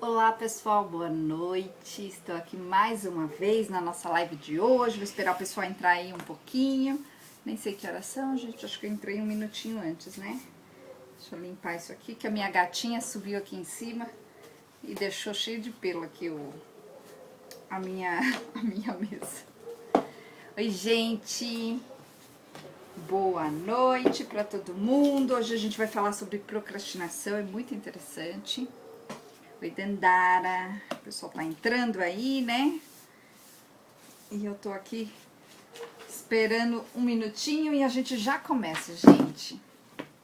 Olá pessoal, boa noite, estou aqui mais uma vez na nossa live de hoje, vou esperar o pessoal entrar aí um pouquinho, nem sei que horas são, gente, acho que eu entrei um minutinho antes, né? Deixa eu limpar isso aqui, que a minha gatinha subiu aqui em cima e deixou cheio de pelo aqui a minha mesa. Oi gente, boa noite para todo mundo, hoje a gente vai falar sobre procrastinação, é muito interessante. Oi, Dandara. O pessoal tá entrando aí, né? E eu tô aqui esperando um minutinho e a gente já começa, gente.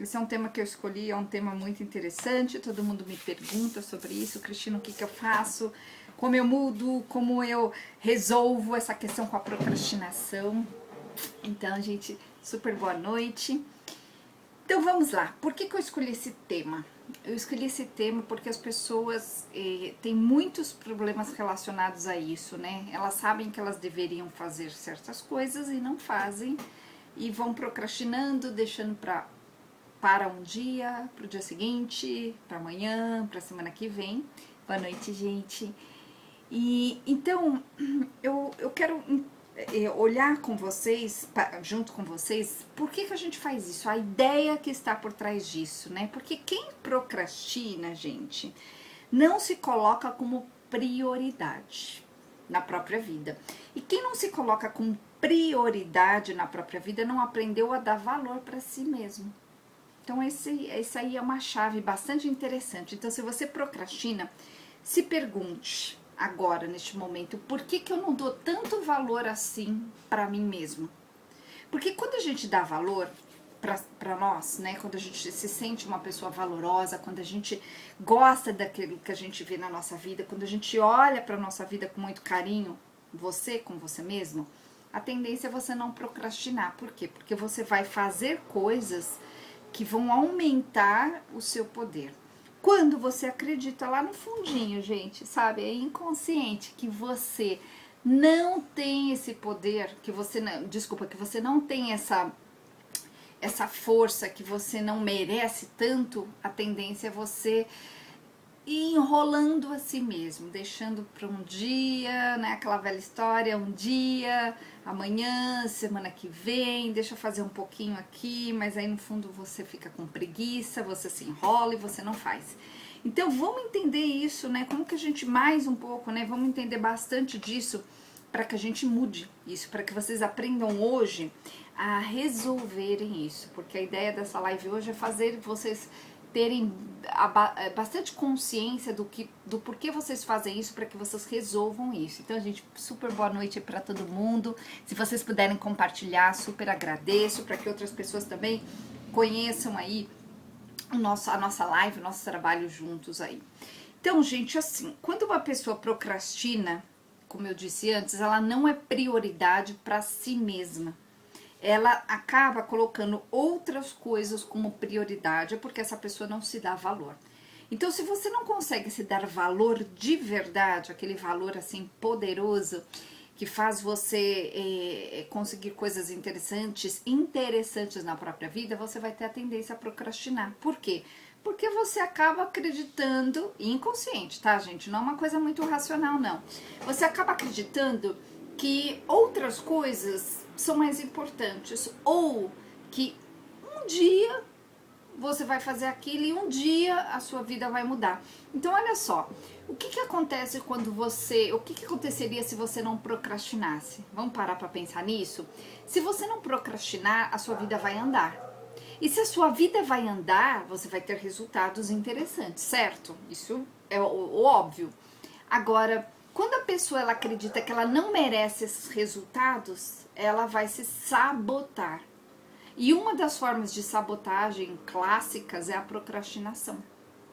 Esse é um tema que eu escolhi, é um tema muito interessante. Todo mundo me pergunta sobre isso. Cristina, o que eu faço? Como eu mudo? Como eu resolvo essa questão com a procrastinação? Então, gente, super boa noite. Então vamos lá, por que eu escolhi esse tema? Eu escolhi esse tema porque as pessoas têm muitos problemas relacionados a isso, né? Elas sabem que elas deveriam fazer certas coisas e não fazem, e vão procrastinando, deixando para um dia, para o dia seguinte, para amanhã, para a semana que vem. Boa noite, gente. E então eu quero olhar com vocês, junto com vocês, por que a gente faz isso, a ideia que está por trás disso, né? Porque quem procrastina, gente, não se coloca como prioridade na própria vida. E quem não se coloca como prioridade na própria vida não aprendeu a dar valor para si mesmo. Então, esse aí é uma chave bastante interessante. Então, se você procrastina, se pergunte agora, neste momento, por que eu não dou tanto valor assim para mim mesmo? Porque quando a gente dá valor para nós, né, quando a gente se sente uma pessoa valorosa, quando a gente gosta daquilo que a gente vê na nossa vida, quando a gente olha para nossa vida com muito carinho, você com você mesmo, a tendência é você não procrastinar. Por quê? Porque você vai fazer coisas que vão aumentar o seu poder. Quando você acredita lá no fundinho, gente, sabe, é inconsciente que você não tem esse poder, que você não tem essa força, que você não merece tanto, a tendência é você ir enrolando a si mesmo, deixando para um dia, né, aquela velha história, um dia, amanhã, semana que vem, deixa eu fazer um pouquinho aqui, mas aí no fundo você fica com preguiça, você se enrola e você não faz. Então vamos entender isso, né, como que a gente mais um pouco, né, vamos entender bastante disso para que a gente mude isso, para que vocês aprendam hoje a resolverem isso, porque a ideia dessa live hoje é fazer vocês terem bastante consciência do porquê vocês fazem isso, para que vocês resolvam isso. Então, gente, super boa noite para todo mundo. Se vocês puderem compartilhar, super agradeço, para que outras pessoas também conheçam aí a nossa live, o nosso trabalho juntos aí. Então, gente, assim, quando uma pessoa procrastina, como eu disse antes, ela não é prioridade para si mesma. Ela acaba colocando outras coisas como prioridade, porque essa pessoa não se dá valor. Então, se você não consegue se dar valor de verdade, aquele valor assim poderoso que faz você conseguir coisas interessantes na própria vida, você vai ter a tendência a procrastinar. Por quê? Porque você acaba acreditando, inconsciente, tá, gente? Não é uma coisa muito racional, não. Você acaba acreditando que outras coisas são mais importantes, ou que um dia você vai fazer aquilo e um dia a sua vida vai mudar. Então, olha só, o que acontece quando o que aconteceria se você não procrastinasse? Vamos parar para pensar nisso? Se você não procrastinar, a sua vida vai andar. E se a sua vida vai andar, você vai ter resultados interessantes, certo? Isso é o óbvio. Agora, quando a pessoa ela acredita que ela não merece esses resultados, ela vai se sabotar. E uma das formas de sabotagem clássicas é a procrastinação.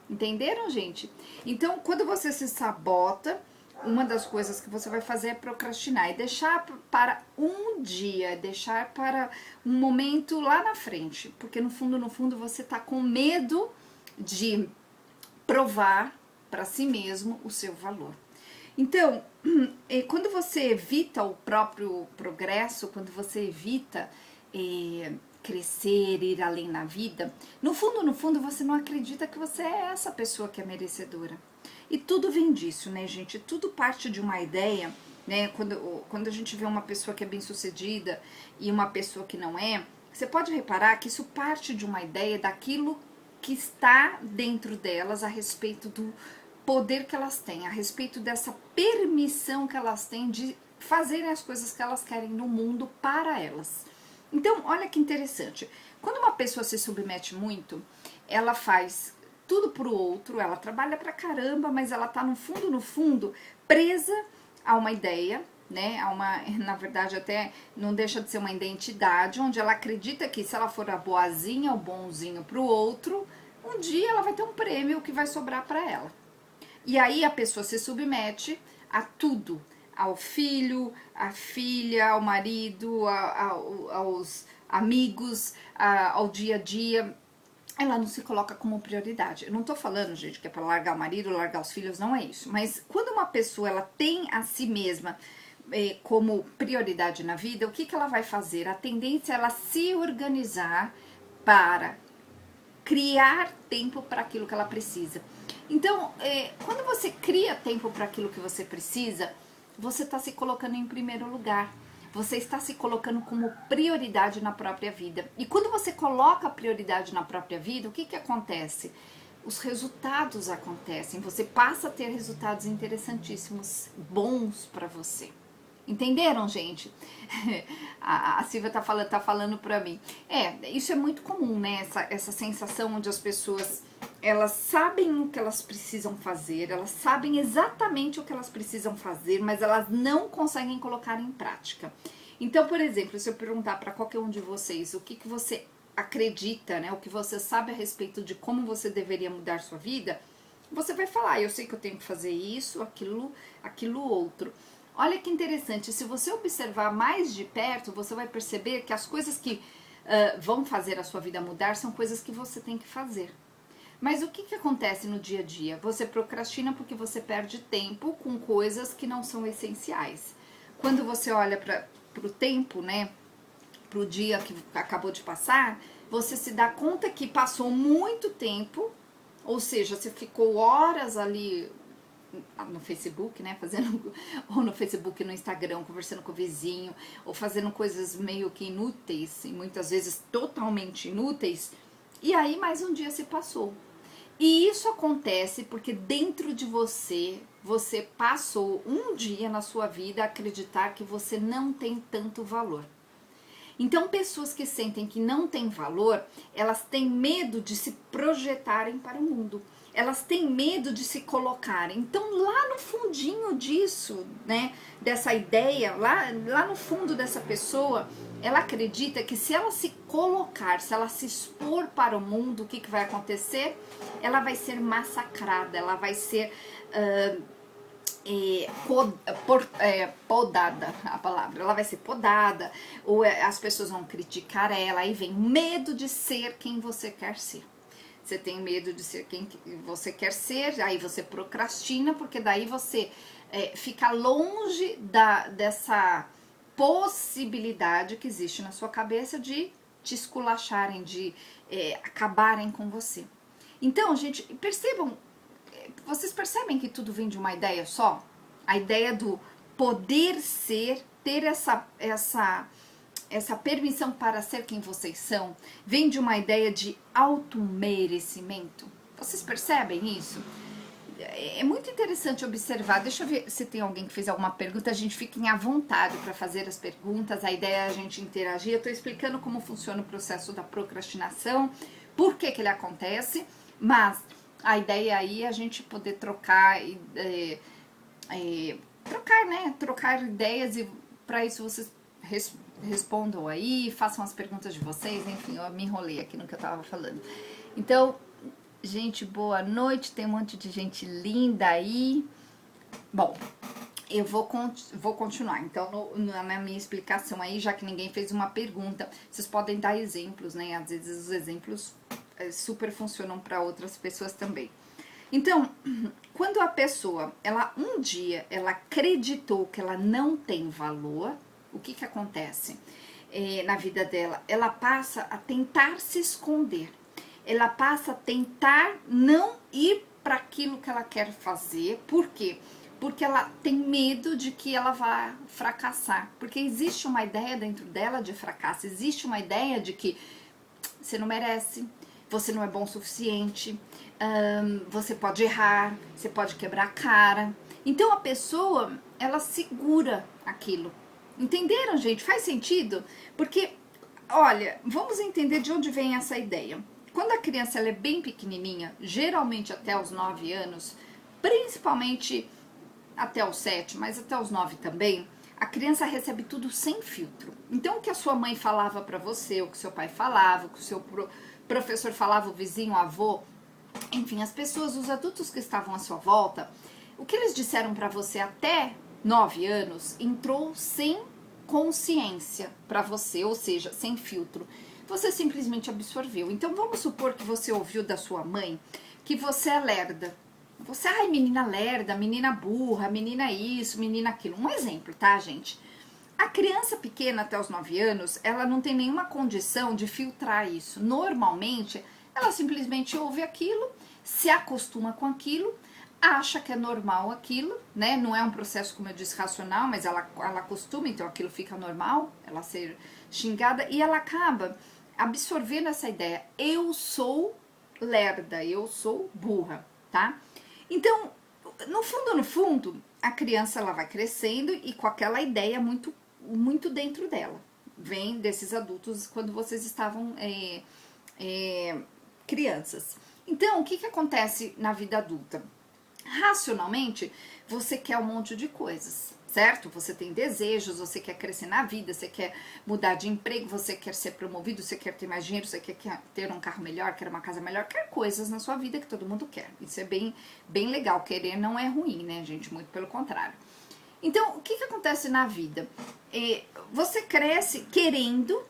Entenderam, gente? Então, quando você se sabota, uma das coisas que você vai fazer é procrastinar e deixar para um dia, deixar para um momento lá na frente, porque no fundo você tá com medo de provar para si mesmo o seu valor. Então, quando você evita o próprio progresso, quando você evita crescer, ir além na vida, no fundo, você não acredita que você é essa pessoa que é merecedora. E tudo vem disso, né, gente? Tudo parte de uma ideia, né? Quando a gente vê uma pessoa que é bem-sucedida e uma pessoa que não é, você pode reparar que isso parte de uma ideia daquilo que está dentro delas a respeito do poder que elas têm, a respeito dessa permissão que elas têm de fazerem as coisas que elas querem no mundo para elas. Então, olha que interessante. Quando uma pessoa se submete muito, ela faz tudo pro outro, ela trabalha pra caramba, mas ela tá no fundo, presa a uma ideia, né? Na verdade, até não deixa de ser uma identidade, onde ela acredita que se ela for a boazinha, o bonzinho pro outro, um dia ela vai ter um prêmio que vai sobrar pra ela. E aí a pessoa se submete a tudo, ao filho, à filha, ao marido, aos amigos, ao dia a dia. Ela não se coloca como prioridade. Eu não tô falando, gente, que é pra largar o marido, largar os filhos, não é isso. Mas quando uma pessoa ela tem a si mesma como prioridade na vida, o que ela vai fazer? A tendência é ela se organizar para criar tempo para aquilo que ela precisa. Então, quando você cria tempo para aquilo que você precisa, você está se colocando em primeiro lugar. Você está se colocando como prioridade na própria vida. E quando você coloca a prioridade na própria vida, o que acontece? Os resultados acontecem. Você passa a ter resultados interessantíssimos, bons para você. Entenderam, gente? A Silvia tá falando pra mim. Isso é muito comum, né? Essa sensação onde as pessoas, elas sabem o que elas precisam fazer, elas sabem exatamente o que elas precisam fazer, mas elas não conseguem colocar em prática. Então, por exemplo, se eu perguntar pra qualquer um de vocês o que você acredita, né? O que você sabe a respeito de como você deveria mudar sua vida, você vai falar, eu sei que eu tenho que fazer isso, aquilo outro. Olha que interessante, se você observar mais de perto, você vai perceber que as coisas que vão fazer a sua vida mudar são coisas que você tem que fazer. Mas o que acontece no dia a dia? Você procrastina porque você perde tempo com coisas que não são essenciais. Quando você olha para o tempo, né, para o dia que acabou de passar, você se dá conta que passou muito tempo, ou seja, você ficou horas ali no Facebook, né, ou no Facebook, no Instagram, conversando com o vizinho, ou fazendo coisas meio que inúteis, e muitas vezes totalmente inúteis, e aí mais um dia se passou. E isso acontece porque dentro de você passou um dia na sua vida a acreditar que você não tem tanto valor. Então, pessoas que sentem que não têm valor, elas têm medo de se projetarem para o mundo. Elas têm medo de se colocarem. Então, lá no fundinho disso, né, dessa ideia, lá no fundo dessa pessoa, ela acredita que se ela se colocar, se ela se expor para o mundo, o que vai acontecer? Ela vai ser massacrada, ela vai ser podada, a palavra, ela vai ser podada, ou as pessoas vão criticar ela, aí vem medo de ser quem você quer ser. Você tem medo de ser quem você quer ser, aí você procrastina, porque daí você fica longe dessa possibilidade que existe na sua cabeça de te esculacharem, de acabarem com você. Então, gente, percebam, vocês percebem que tudo vem de uma ideia só? A ideia do poder ser, ter essa permissão para ser quem vocês são, vem de uma ideia de automerecimento. Vocês percebem isso? É muito interessante observar. Deixa eu ver se tem alguém que fez alguma pergunta. A gente fica à vontade para fazer as perguntas. A ideia é a gente interagir. Eu estou explicando como funciona o processo da procrastinação, por que ele acontece, mas a ideia aí é a gente poder trocar ideias, e para isso vocês respondam aí, façam as perguntas de vocês, enfim, eu me enrolei aqui no que eu tava falando. Então, gente, boa noite, tem um monte de gente linda aí. Bom, eu vou continuar, então, na minha explicação aí, já que ninguém fez uma pergunta, vocês podem dar exemplos, né, às vezes os exemplos super funcionam para outras pessoas também. Então, quando a pessoa, um dia, ela acreditou que ela não tem valor, o que acontece? na vida dela, ela passa a tentar se esconder, ela passa a tentar não ir para aquilo que ela quer fazer. Por quê? Porque ela tem medo de que ela vá fracassar, porque existe uma ideia dentro dela de fracasso, existe uma ideia de que você não merece, você não é bom o suficiente, você pode errar, você pode quebrar a cara. Então a pessoa, ela segura aquilo. Entenderam, gente? Faz sentido? Porque, olha, vamos entender de onde vem essa ideia. Quando a criança ela é bem pequenininha, geralmente até os 9 anos, principalmente até os 7, mas até os 9 também, a criança recebe tudo sem filtro. Então, o que a sua mãe falava para você, o que seu pai falava, o que o seu professor falava, o vizinho, o avô, enfim, as pessoas, os adultos que estavam à sua volta, o que eles disseram para você até 9 anos entrou sem consciência para você, ou seja, sem filtro. Você simplesmente absorveu. Então, vamos supor que você ouviu da sua mãe que você é lerda. Você, ai, menina lerda, menina burra, menina isso, menina aquilo. Um exemplo, tá, gente? A criança pequena até os 9 anos, ela não tem nenhuma condição de filtrar isso. Normalmente, ela simplesmente ouve aquilo, se acostuma com aquilo, acha que é normal aquilo, né? Não é um processo, como eu disse, racional, mas ela acostuma, então aquilo fica normal, ela ser xingada, e ela acaba absorvendo essa ideia. Eu sou lerda, eu sou burra, tá? Então, no fundo, a criança ela vai crescendo e com aquela ideia muito dentro dela. Vem desses adultos quando vocês estavam crianças. Então, o que acontece na vida adulta? Racionalmente, você quer um monte de coisas, certo? Você tem desejos, você quer crescer na vida, você quer mudar de emprego, você quer ser promovido, você quer ter mais dinheiro, você quer ter um carro melhor, quer uma casa melhor, quer coisas na sua vida que todo mundo quer. Isso é bem legal, querer não é ruim, né, gente? Muito pelo contrário. Então, o que acontece na vida? Você cresce querendo,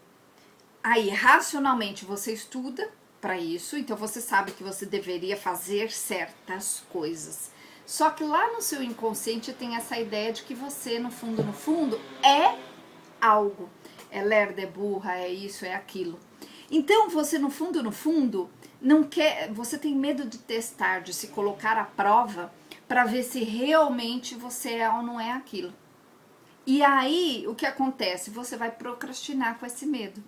aí racionalmente você estuda para isso, então você sabe que você deveria fazer certas coisas. Só que lá no seu inconsciente tem essa ideia de que você, no fundo, é algo. É lerda, é burra, é isso, é aquilo. Então você, no fundo, não quer, você tem medo de testar, de se colocar à prova para ver se realmente você é ou não é aquilo. E aí, o que acontece? Você vai procrastinar com esse medo.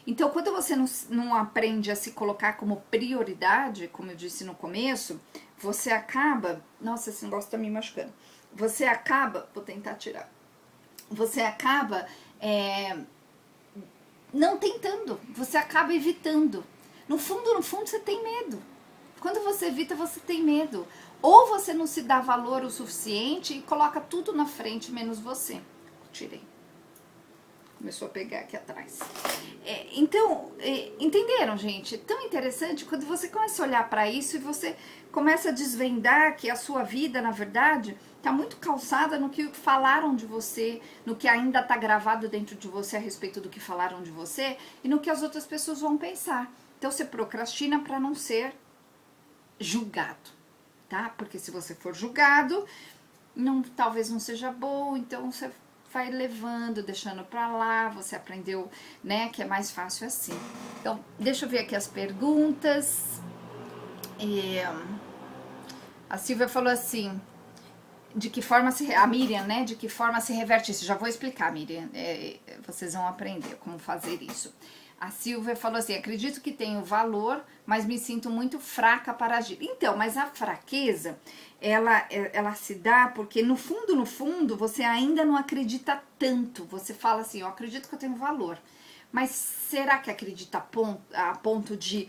Então, quando você não aprende a se colocar como prioridade, como eu disse no começo, você acaba... Nossa, esse negócio tá me machucando. Você acaba... Vou tentar tirar. Você acaba não tentando. Você acaba evitando. No fundo, você tem medo. Quando você evita, você tem medo. Ou você não se dá valor o suficiente e coloca tudo na frente, menos você. Tirei. Começou a pegar aqui atrás. Então, entenderam, gente? Tão interessante quando você começa a olhar para isso e você começa a desvendar que a sua vida, na verdade, está muito calçada no que falaram de você, no que ainda está gravado dentro de você a respeito do que falaram de você e no que as outras pessoas vão pensar. Então, você procrastina para não ser julgado, tá? Porque se você for julgado, talvez não seja bom, então você vai levando, deixando pra lá, você aprendeu, né, que é mais fácil assim. Então, deixa eu ver aqui as perguntas. A Silvia falou assim, de que forma a Miriam, né, de que forma se reverte isso? Já vou explicar, Miriam, vocês vão aprender como fazer isso. A Silvia falou assim, acredito que tenho valor, mas me sinto muito fraca para agir. Então, mas a fraqueza, ela se dá porque no fundo, você ainda não acredita tanto. Você fala assim, eu acredito que eu tenho valor. Mas será que acredita a ponto de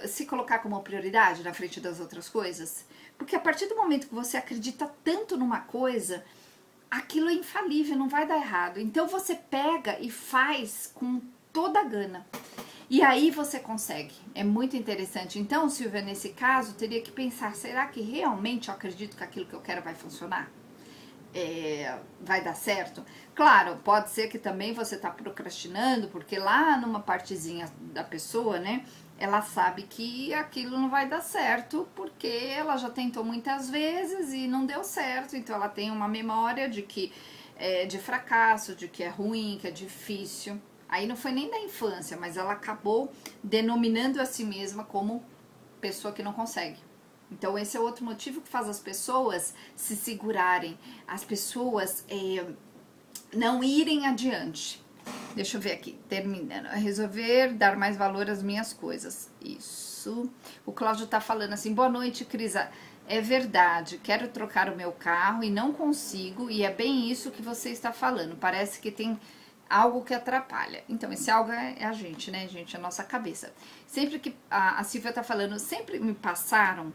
se colocar como prioridade na frente das outras coisas? Porque a partir do momento que você acredita tanto numa coisa, aquilo é infalível, não vai dar errado. Então você pega e faz com toda a gana. E aí você consegue. É muito interessante. Então, Silvia, nesse caso, teria que pensar, será que realmente eu acredito que aquilo que eu quero vai funcionar? Vai dar certo? Claro, pode ser que também você tá procrastinando, porque lá numa partezinha da pessoa, né, ela sabe que aquilo não vai dar certo, porque ela já tentou muitas vezes e não deu certo, então ela tem uma memória de que de fracasso, de que é ruim, que é difícil. Aí não foi nem da infância, mas ela acabou denominando a si mesma como pessoa que não consegue. Então esse é outro motivo que faz as pessoas se segurarem, as pessoas não irem adiante. Deixa eu ver aqui, terminando. Resolver dar mais valor às minhas coisas. Isso. O Cláudio tá falando assim, boa noite, Crisa. É verdade, quero trocar o meu carro e não consigo, e é bem isso que você está falando. Parece que tem algo que atrapalha. Então, esse algo é a gente, né, gente? É a nossa cabeça. Sempre que a Silvia tá falando, sempre me passaram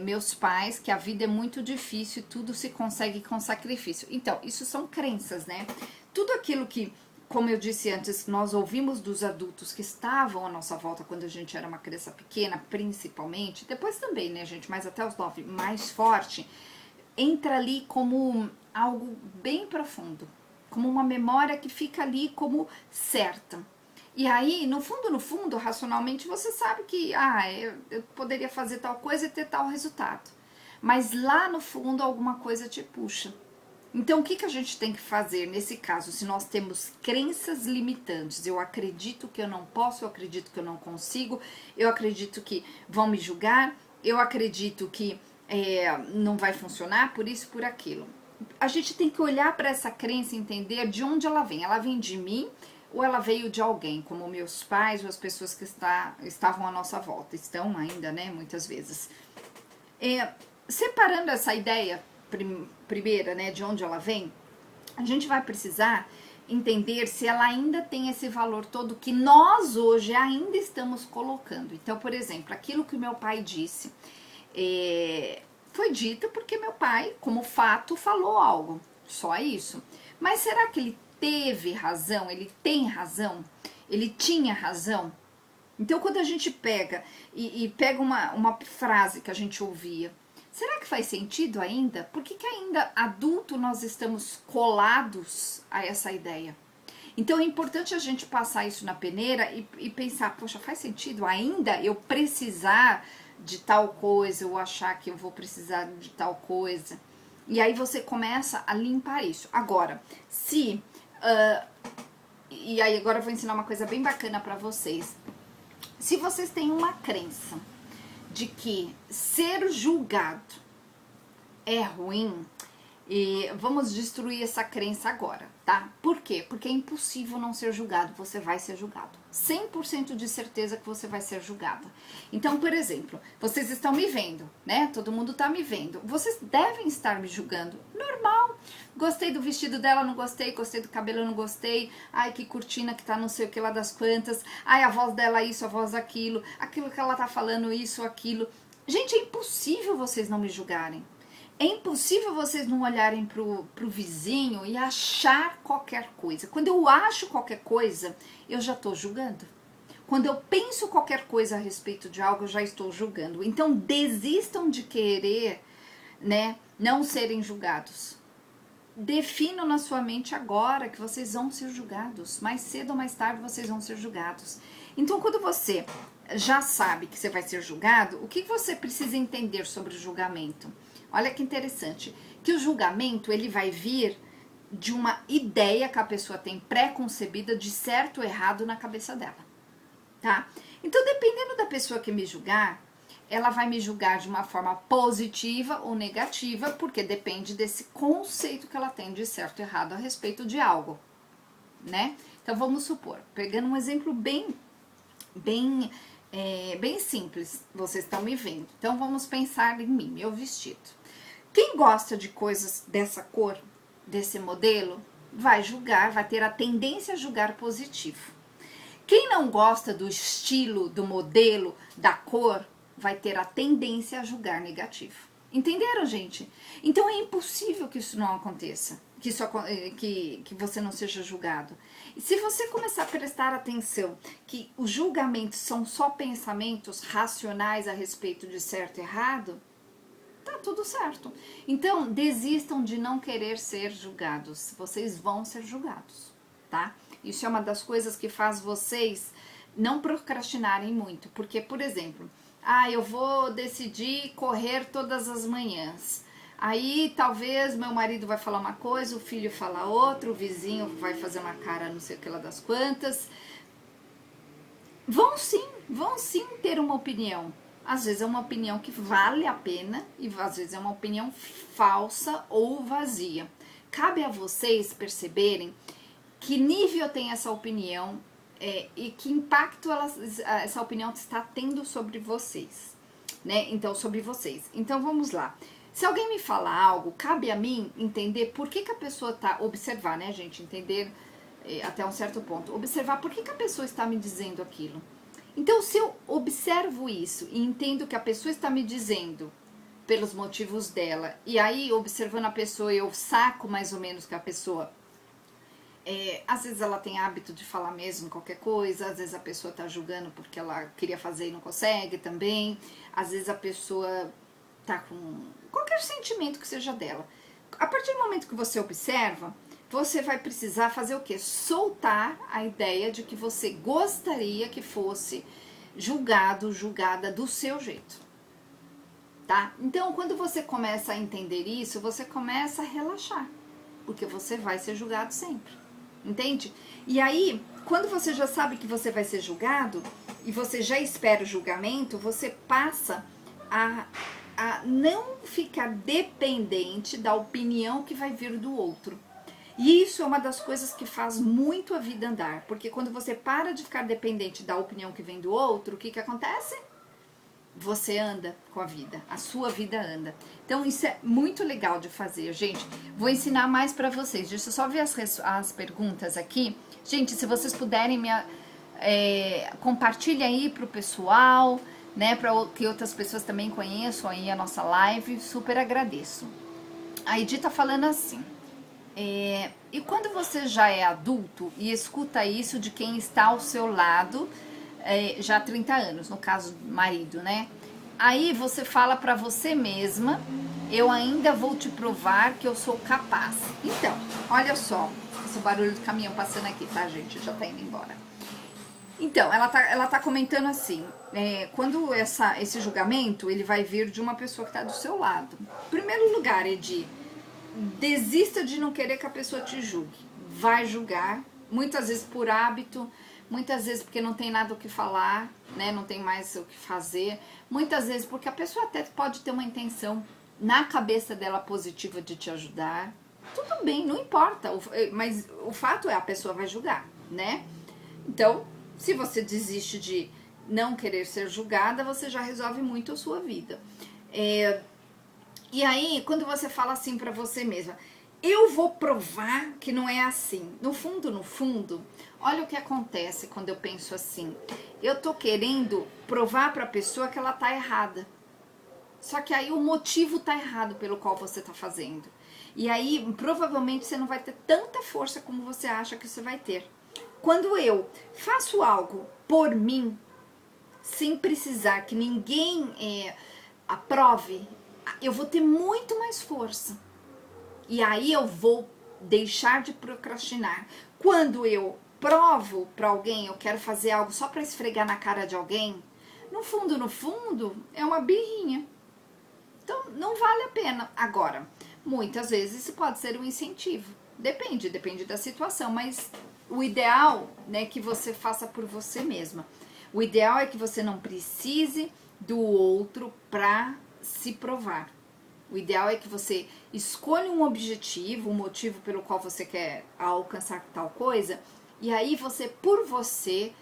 meus pais que a vida é muito difícil e tudo se consegue com sacrifício. Então, isso são crenças, né? Tudo aquilo que, como eu disse antes, nós ouvimos dos adultos que estavam à nossa volta quando a gente era uma criança pequena, principalmente, depois também, né, gente, mas até os 9, mais forte, entra ali como algo bem profundo, como uma memória que fica ali como certa. E aí, no fundo, racionalmente, você sabe que, eu poderia fazer tal coisa e ter tal resultado. Mas lá no fundo, alguma coisa te puxa. Então, o que a gente tem que fazer nesse caso, se nós temos crenças limitantes? Eu acredito que eu não posso, eu acredito que eu não consigo, eu acredito que vão me julgar, eu acredito que não vai funcionar, por isso, por aquilo. A gente tem que olhar para essa crença e entender de onde ela vem. Ela vem de mim ou ela veio de alguém, como meus pais ou as pessoas que estavam à nossa volta, estão ainda, né, muitas vezes. Separando essa ideia primeira, né, de onde ela vem, a gente vai precisar entender se ela ainda tem esse valor todo que nós hoje ainda estamos colocando. Então, por exemplo, aquilo que o meu pai disse, foi dito porque meu pai, como fato, falou algo, só isso. Mas será que ele teve razão? Ele tem razão? Ele tinha razão? Então, quando a gente pega e pega uma frase que a gente ouvia, será que faz sentido ainda? Por que ainda adulto nós estamos colados a essa ideia? Então é importante a gente passar isso na peneira e pensar, poxa, faz sentido ainda eu precisar de tal coisa, ou achar que eu vou precisar de tal coisa? E aí você começa a limpar isso. Agora, e aí agora eu vou ensinar uma coisa bem bacana pra vocês. Se vocês têm uma crença de que ser julgado é ruim, e vamos destruir essa crença agora, tá? Por quê? Porque é impossível não ser julgado, você vai ser julgado. 100% de certeza que você vai ser julgada. Então, por exemplo, vocês estão me vendo, né? Todo mundo tá me vendo. Vocês devem estar me julgando. Normal. Gostei do vestido dela, não gostei. Gostei do cabelo, não gostei. Ai, que cortina que tá não sei o que lá das quantas. Ai, a voz dela isso, a voz aquilo. Aquilo que ela tá falando isso, aquilo. Gente, é impossível vocês não me julgarem. É impossível vocês não olharem pro vizinho e achar qualquer coisa. Quando eu acho qualquer coisa, eu já estou julgando. Quando eu penso qualquer coisa a respeito de algo, eu já estou julgando. Então, desistam de querer, né, não serem julgados. Definam na sua mente agora que vocês vão ser julgados. Mais cedo ou mais tarde, vocês vão ser julgados. Então, quando você já sabe que você vai ser julgado, o que você precisa entender sobre o julgamento? Olha que interessante, que o julgamento ele vai vir de uma ideia que a pessoa tem pré-concebida de certo ou errado na cabeça dela, tá? Então, dependendo da pessoa que me julgar, ela vai me julgar de uma forma positiva ou negativa, porque depende desse conceito que ela tem de certo ou errado a respeito de algo, né? Então, vamos supor, pegando um exemplo bem simples, vocês estão me vendo. Então, vamos pensar em mim, meu vestido. Quem gosta de coisas dessa cor, desse modelo, vai julgar, vai ter a tendência a julgar positivo. Quem não gosta do estilo, do modelo, da cor, vai ter a tendência a julgar negativo. Entenderam, gente? Então é impossível que isso não aconteça, que você não seja julgado. E se você começar a prestar atenção que os julgamentos são só pensamentos racionais a respeito de certo e errado, tá tudo certo. Então, desistam de não querer ser julgados. Vocês vão ser julgados, tá? Isso é uma das coisas que faz vocês não procrastinarem muito. Porque, por exemplo, eu vou decidir correr todas as manhãs. Aí talvez meu marido vai falar uma coisa, o filho fala outra, o vizinho vai fazer uma cara não sei o que lá das quantas. Vão sim ter uma opinião. Às vezes é uma opinião que vale a pena e às vezes é uma opinião falsa ou vazia. Cabe a vocês perceberem que nível tem essa opinião e que impacto essa opinião está tendo sobre vocês, né? Então, sobre vocês. Então, vamos lá. Se alguém me fala algo, cabe a mim entender por que a pessoa tá... Observar, né, gente? Entender até um certo ponto. Observar por que a pessoa está me dizendo aquilo. Então, se eu observo isso e entendo que a pessoa está me dizendo pelos motivos dela, e aí, observando a pessoa, eu saco mais ou menos que a pessoa... às vezes ela tem hábito de falar mesmo qualquer coisa, às vezes a pessoa tá julgando porque ela queria fazer e não consegue também, às vezes a pessoa tá com qualquer sentimento que seja dela. A partir do momento que você observa, você vai precisar fazer o quê? Soltar a ideia de que você gostaria que fosse julgado, julgada do seu jeito, tá? Então, quando você começa a entender isso, você começa a relaxar, porque você vai ser julgado sempre. Entende? E aí, quando você já sabe que você vai ser julgado e você já espera o julgamento, você passa a não ficar dependente da opinião que vai vir do outro. E isso é uma das coisas que faz muito a vida andar, porque quando você para de ficar dependente da opinião que vem do outro, o que acontece? Você anda com a vida, a sua vida anda. Então isso é muito legal de fazer, gente. Vou ensinar mais pra vocês. Deixa eu só ver as perguntas aqui. Gente, se vocês puderem compartilha aí pro pessoal, né, para que outras pessoas também conheçam aí a nossa live, super agradeço. A Edith tá falando assim, e quando você já é adulto e escuta isso de quem está ao seu lado, já há 30 anos, no caso marido, né? Aí você fala pra você mesma, eu ainda vou te provar que eu sou capaz. Então, olha só, esse barulho do caminhão passando aqui, tá, gente? Já tá indo embora. Então, ela tá comentando assim, quando esse julgamento, ele vai vir de uma pessoa que tá do seu lado. Em primeiro lugar, Edi, desista de não querer que a pessoa te julgue. Vai julgar, muitas vezes por hábito, muitas vezes porque não tem nada o que falar, né? Não tem mais o que fazer. Muitas vezes porque a pessoa até pode ter uma intenção na cabeça dela positiva de te ajudar. Tudo bem, não importa. Mas o fato é, a pessoa vai julgar, né? Então, se você desiste de não querer ser julgada, você já resolve muito a sua vida. E aí, quando você fala assim pra você mesma, eu vou provar que não é assim. No fundo, olha o que acontece quando eu penso assim. Eu tô querendo provar pra pessoa que ela tá errada. Só que aí o motivo tá errado pelo qual você tá fazendo. E aí, provavelmente, você não vai ter tanta força como você acha que você vai ter. Quando eu faço algo por mim, sem precisar que ninguém aprove, eu vou ter muito mais força. E aí eu vou deixar de procrastinar. Quando eu provo para alguém, eu quero fazer algo só para esfregar na cara de alguém, no fundo, é uma birrinha. Então, não vale a pena. Agora, muitas vezes isso pode ser um incentivo. Depende da situação, mas o ideal, né, é que você faça por você mesma. O ideal é que você não precise do outro para se provar. O ideal é que você escolha um objetivo, um motivo pelo qual você quer alcançar tal coisa, e aí você, por você,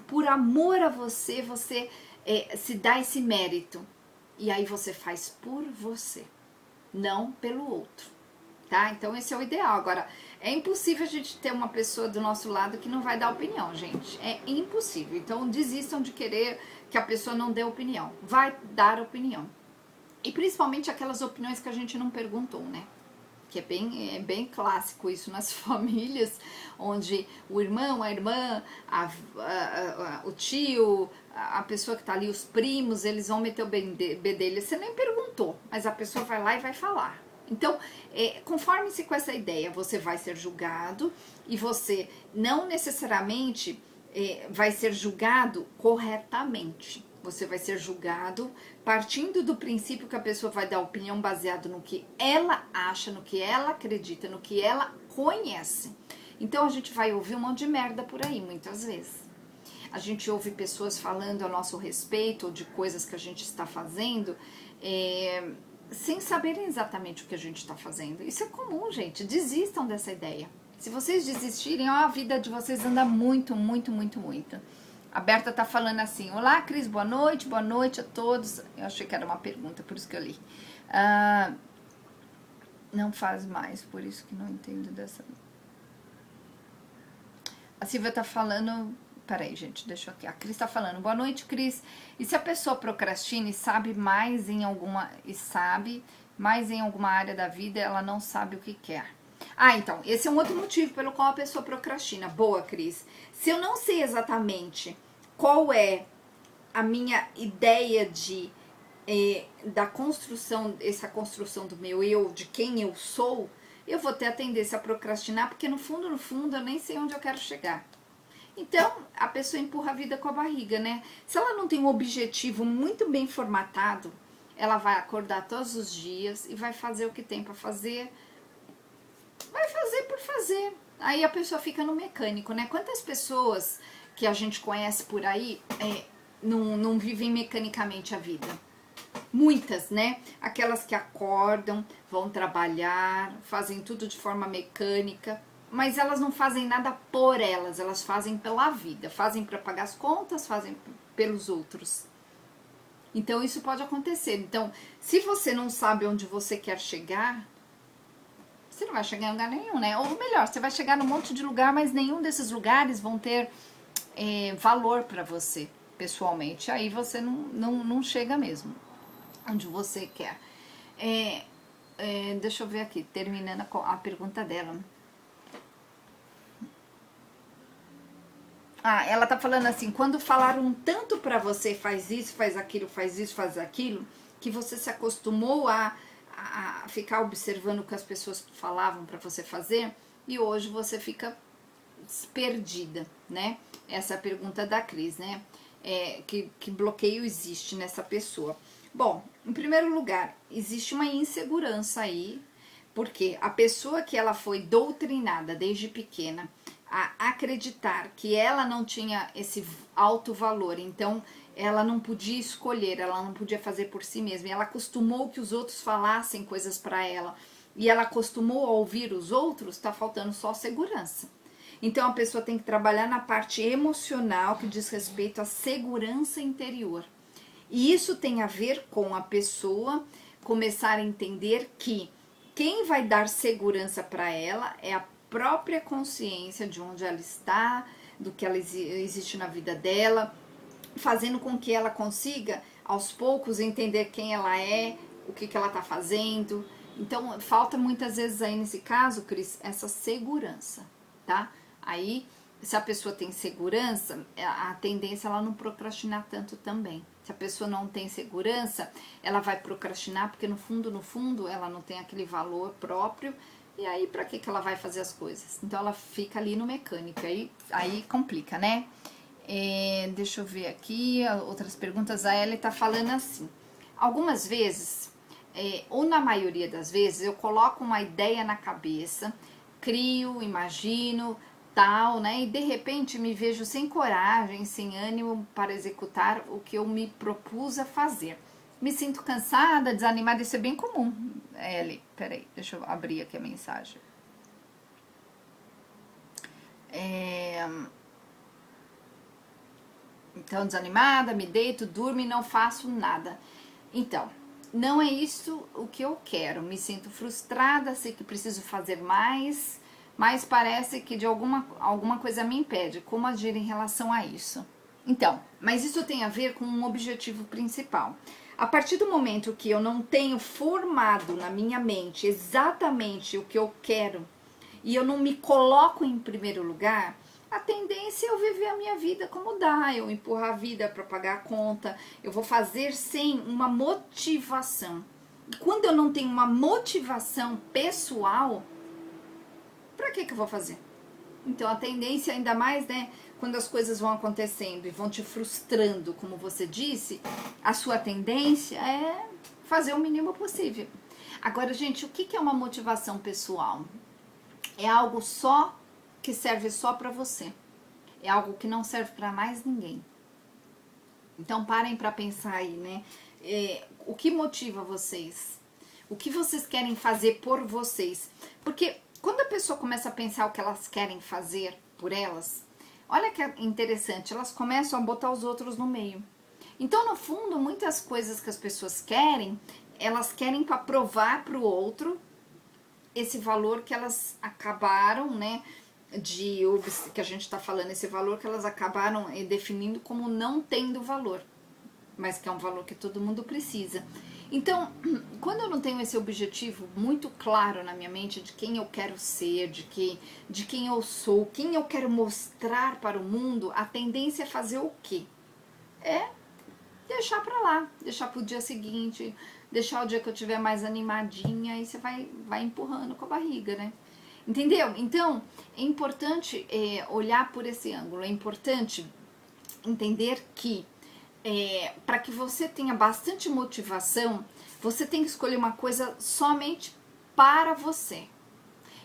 por amor a você, você se dá esse mérito. E aí você faz por você, não pelo outro, tá? Então esse é o ideal. Agora, é impossível a gente ter uma pessoa do nosso lado que não vai dar opinião, gente. É impossível. Então desistam de querer que a pessoa não dê opinião. Vai dar opinião. E principalmente aquelas opiniões que a gente não perguntou, né? Que é bem clássico isso nas famílias, onde o irmão, a irmã, o tio, a pessoa que tá ali, os primos, eles vão meter o bedelho. Você nem perguntou, mas a pessoa vai lá e vai falar. Então, conforme-se com essa ideia, você vai ser julgado e você não necessariamente vai ser julgado corretamente. Você vai ser julgado partindo do princípio que a pessoa vai dar opinião baseado no que ela acha, no que ela acredita, no que ela conhece. Então a gente vai ouvir um monte de merda por aí, muitas vezes. A gente ouve pessoas falando a nosso respeito ou de coisas que a gente está fazendo, sem saberem exatamente o que a gente está fazendo. Isso é comum, gente. Desistam dessa ideia. Se vocês desistirem, ó, a vida de vocês anda muito, muito, muito, muito. A Berta tá falando assim: olá, Cris, boa noite a todos. Eu achei que era uma pergunta, por isso que eu li. Não faz mais, por isso que não entendo dessa. A Silvia tá falando. Peraí, gente, deixa eu aqui. A Cris tá falando: boa noite, Cris. E se a pessoa procrastina e sabe mais em alguma área da vida, ela não sabe o que quer? Então, esse é um outro motivo pelo qual a pessoa procrastina. Boa, Cris. Se eu não sei exatamente qual é a minha ideia da construção, essa construção do meu eu, de quem eu sou, eu vou ter a tendência a procrastinar, porque no fundo, eu nem sei onde eu quero chegar. Então, a pessoa empurra a vida com a barriga, né? Se ela não tem um objetivo muito bem formatado, ela vai acordar todos os dias e vai fazer o que tem pra fazer. Vai fazer por fazer. Aí a pessoa fica no mecânico, né? Quantas pessoas que a gente conhece por aí não vivem mecanicamente a vida? Muitas, né? Aquelas que acordam, vão trabalhar, fazem tudo de forma mecânica, mas elas não fazem nada por elas fazem pela vida, fazem para pagar as contas, fazem pelos outros. Então isso pode acontecer. Então, se você não sabe onde você quer chegar, você não vai chegar em lugar nenhum, né? Ou melhor, você vai chegar num monte de lugar, mas nenhum desses lugares vão ter valor para você, pessoalmente. Aí você não chega mesmo onde você quer. Deixa eu ver aqui, terminando a pergunta dela. Ela tá falando assim: quando falaram tanto pra você, faz isso, faz aquilo, faz isso, faz aquilo, que você se acostumou a ficar observando o que as pessoas falavam pra você fazer, e hoje você fica perdida, né? Essa é a pergunta da Cris, né? Que bloqueio existe nessa pessoa? Bom, em primeiro lugar, existe uma insegurança aí, porque a pessoa que ela foi doutrinada desde pequena a acreditar que ela não tinha esse alto valor, então ela não podia escolher, ela não podia fazer por si mesma, e ela acostumou que os outros falassem coisas para ela, e ela acostumou a ouvir os outros, tá faltando só segurança. Então a pessoa tem que trabalhar na parte emocional que diz respeito à segurança interior. E isso tem a ver com a pessoa começar a entender que quem vai dar segurança para ela é a própria consciência de onde ela está, do que ela existe na vida dela, fazendo com que ela consiga, aos poucos, entender quem ela é, o que ela está fazendo. Então, falta muitas vezes aí nesse caso, Cris, essa segurança, tá? Aí, se a pessoa tem segurança, a tendência é ela não procrastinar tanto também. Se a pessoa não tem segurança, ela vai procrastinar porque no fundo, ela não tem aquele valor próprio. E aí, pra que ela vai fazer as coisas? Então, ela fica ali no mecânico. Aí complica, né? Deixa eu ver aqui, outras perguntas. A Ellie tá falando assim: algumas vezes, ou na maioria das vezes, eu coloco uma ideia na cabeça, crio, imagino, tal, né? E de repente me vejo sem coragem, sem ânimo para executar o que eu me propus a fazer. Me sinto cansada, desanimada, isso é bem comum. Ellie, peraí, deixa eu abrir aqui a mensagem. Então, desanimada, me deito, durmo e não faço nada. Então, não é isso o que eu quero. Me sinto frustrada, sei que preciso fazer mais, mas parece que de alguma coisa me impede. Como agir em relação a isso? Então, mas isso tem a ver com um objetivo principal. A partir do momento que eu não tenho formado na minha mente exatamente o que eu quero e eu não me coloco em primeiro lugar, a tendência é eu viver a minha vida como dá, eu empurrar a vida para pagar a conta, eu vou fazer sem uma motivação. Quando eu não tenho uma motivação pessoal, para que eu vou fazer? Então a tendência ainda mais, né, quando as coisas vão acontecendo e vão te frustrando, como você disse, a sua tendência é fazer o mínimo possível. Agora, gente, o que é uma motivação pessoal? É algo só que serve só para você. É algo que não serve para mais ninguém. Então parem para pensar aí, né? O que motiva vocês? O que vocês querem fazer por vocês? Porque quando a pessoa começa a pensar o que elas querem fazer por elas, olha que interessante, elas começam a botar os outros no meio. Então, no fundo, muitas coisas que as pessoas querem, elas querem para provar para o outro esse valor que elas acabaram, né, que a gente está falando, esse valor que elas acabaram definindo como não tendo valor, mas que é um valor que todo mundo precisa. Então, quando eu não tenho esse objetivo muito claro na minha mente de quem eu quero ser, de quem eu sou, quem eu quero mostrar para o mundo, a tendência é fazer o quê? É deixar pra lá, deixar pro dia seguinte, deixar o dia que eu tiver mais animadinha, aí você vai empurrando com a barriga, né? Entendeu? Então, é importante olhar por esse ângulo, é importante entender que para que você tenha bastante motivação, você tem que escolher uma coisa somente para você.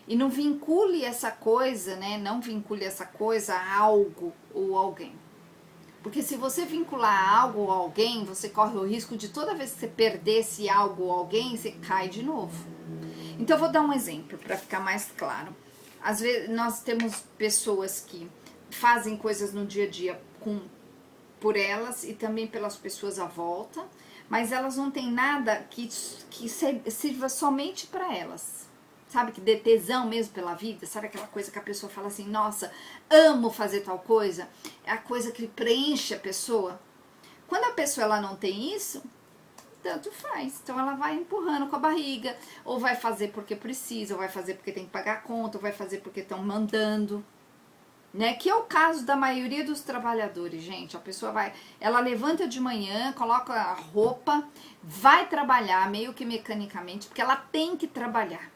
E não vincule essa coisa, né? Não vincule essa coisa a algo ou alguém. Porque se você vincular algo ou alguém, você corre o risco de toda vez que você perder esse algo ou alguém, você cai de novo. Então eu vou dar um exemplo para ficar mais claro. Às vezes nós temos pessoas que fazem coisas no dia a dia por elas e também pelas pessoas à volta, mas elas não têm nada que sirva somente para elas. Sabe, que dê tesão mesmo pela vida, sabe aquela coisa que a pessoa fala assim, nossa, amo fazer tal coisa, é a coisa que preenche a pessoa. Quando a pessoa ela não tem isso, tanto faz, então ela vai empurrando com a barriga, ou vai fazer porque precisa, ou vai fazer porque tem que pagar a conta, ou vai fazer porque estão mandando, né? Que é o caso da maioria dos trabalhadores, gente. A pessoa ela levanta de manhã, coloca a roupa, vai trabalhar meio que mecanicamente, porque ela tem que trabalhar.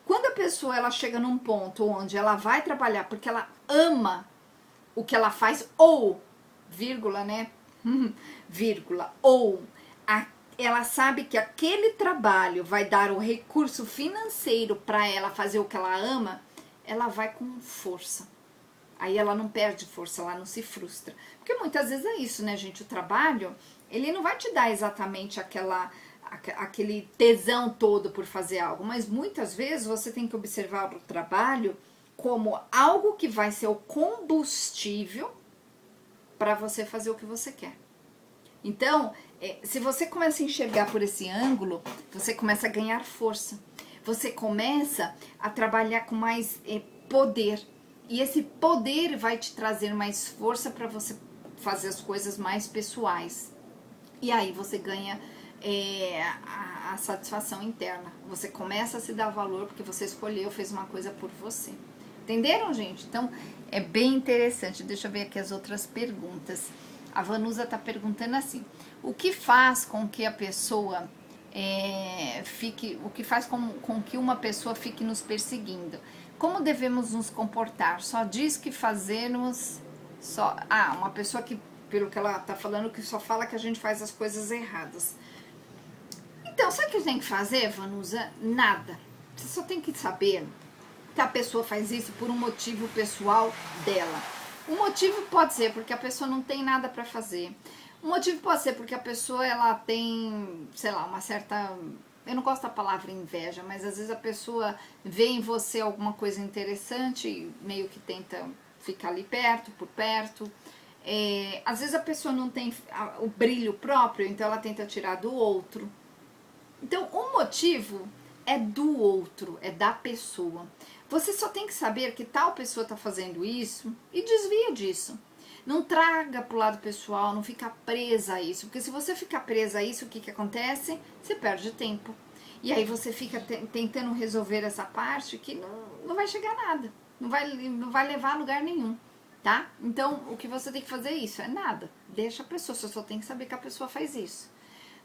Quando a pessoa ela chega num ponto onde ela vai trabalhar porque ela ama o que ela faz, ou, vírgula, né? Vírgula, ou ela sabe que aquele trabalho vai dar o recurso financeiro para ela fazer o que ela ama, ela vai com força. Aí ela não perde força, ela não se frustra. Porque muitas vezes é isso, né, gente? O trabalho, ele não vai te dar exatamente aquele tesão todo por fazer algo, mas muitas vezes você tem que observar o trabalho como algo que vai ser o combustível para você fazer o que você quer. Então, se você começa a enxergar por esse ângulo, você começa a ganhar força, você começa a trabalhar com mais poder, e esse poder vai te trazer mais força para você fazer as coisas mais pessoais, e aí você ganha a satisfação interna. Você começa a se dar valor porque você escolheu, fez uma coisa por você. Entenderam, gente? Então, é bem interessante. Deixa eu ver aqui as outras perguntas. A Vanusa tá perguntando assim: o que faz com que a pessoa o que faz com que uma pessoa fique nos perseguindo? Como devemos nos comportar? Só diz que fazemos uma pessoa que, pelo que ela tá falando, que só fala que a gente faz as coisas erradas. Então, sabe o que tem que fazer, Vanusa? Nada. Você só tem que saber que a pessoa faz isso por um motivo pessoal dela. O motivo pode ser porque a pessoa não tem nada para fazer. O motivo pode ser porque a pessoa ela tem, sei lá, uma certa... Eu não gosto da palavra inveja, mas às vezes a pessoa vê em você alguma coisa interessante e meio que tenta ficar ali por perto. Às vezes a pessoa não tem o brilho próprio, então ela tenta tirar do outro. Então, o motivo é do outro, é da pessoa. Você só tem que saber que tal pessoa está fazendo isso e desvia disso. Não traga pro lado pessoal, não fica presa a isso. Porque se você ficar presa a isso, o que acontece? Você perde tempo. E aí você fica tentando resolver essa parte que não vai chegar a nada. Não vai levar a lugar nenhum, tá? Então, o que você tem que fazer é isso, é nada. Deixa a pessoa, você só tem que saber que a pessoa faz isso.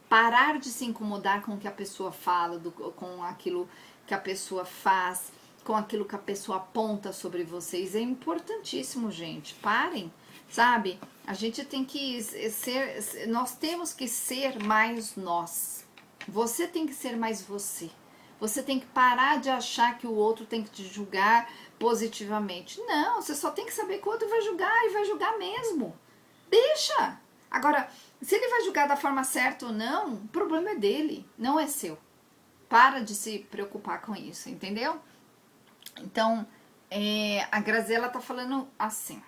Parar de se incomodar com o que a pessoa fala, com aquilo que a pessoa faz. com aquilo que a pessoa aponta sobre vocês. É importantíssimo, gente. Parem, sabe? A gente tem que ser, nós temos que ser mais nós. Você tem que ser mais você. Você tem que parar de achar que o outro tem que te julgar positivamente. Não, você só tem que saber que o outro vai julgar e vai julgar mesmo. Deixa! Agora, se ele vai julgar da forma certa ou não, o problema é dele, não é seu. Para de se preocupar com isso, entendeu? Então, a Graziella tá falando assim.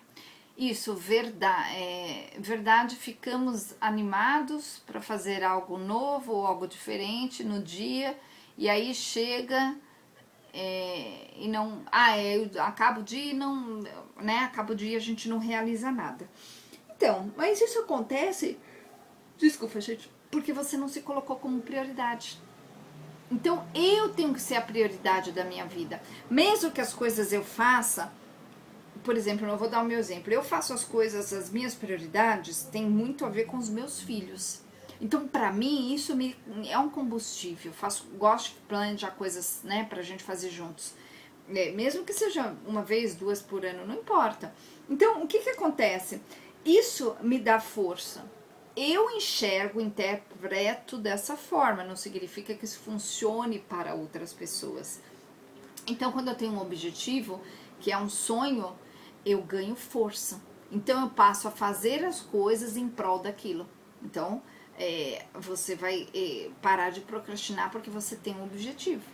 Isso, verdade, ficamos animados para fazer algo novo ou algo diferente no dia, e aí chega e não... acaba o dia e não... né, acaba o dia e a gente não realiza nada. Então, mas isso acontece, desculpa, gente, porque você não se colocou como prioridade. Então, eu tenho que ser a prioridade da minha vida. Mesmo que as coisas eu faça, por exemplo, eu vou dar o meu exemplo. Eu faço as coisas, as minhas prioridades tem muito a ver com os meus filhos. Então, pra mim, isso é um combustível. Gosto de planejar coisas, né, pra gente fazer juntos. Mesmo que seja uma vez, 2 por ano, não importa. Então, o que acontece? Isso me dá força. Eu enxergo, interpreto dessa forma, não significa que isso funcione para outras pessoas. Então, quando eu tenho um objetivo, que é um sonho, eu ganho força. Então, eu passo a fazer as coisas em prol daquilo. Então, você vai parar de procrastinar porque você tem um objetivo.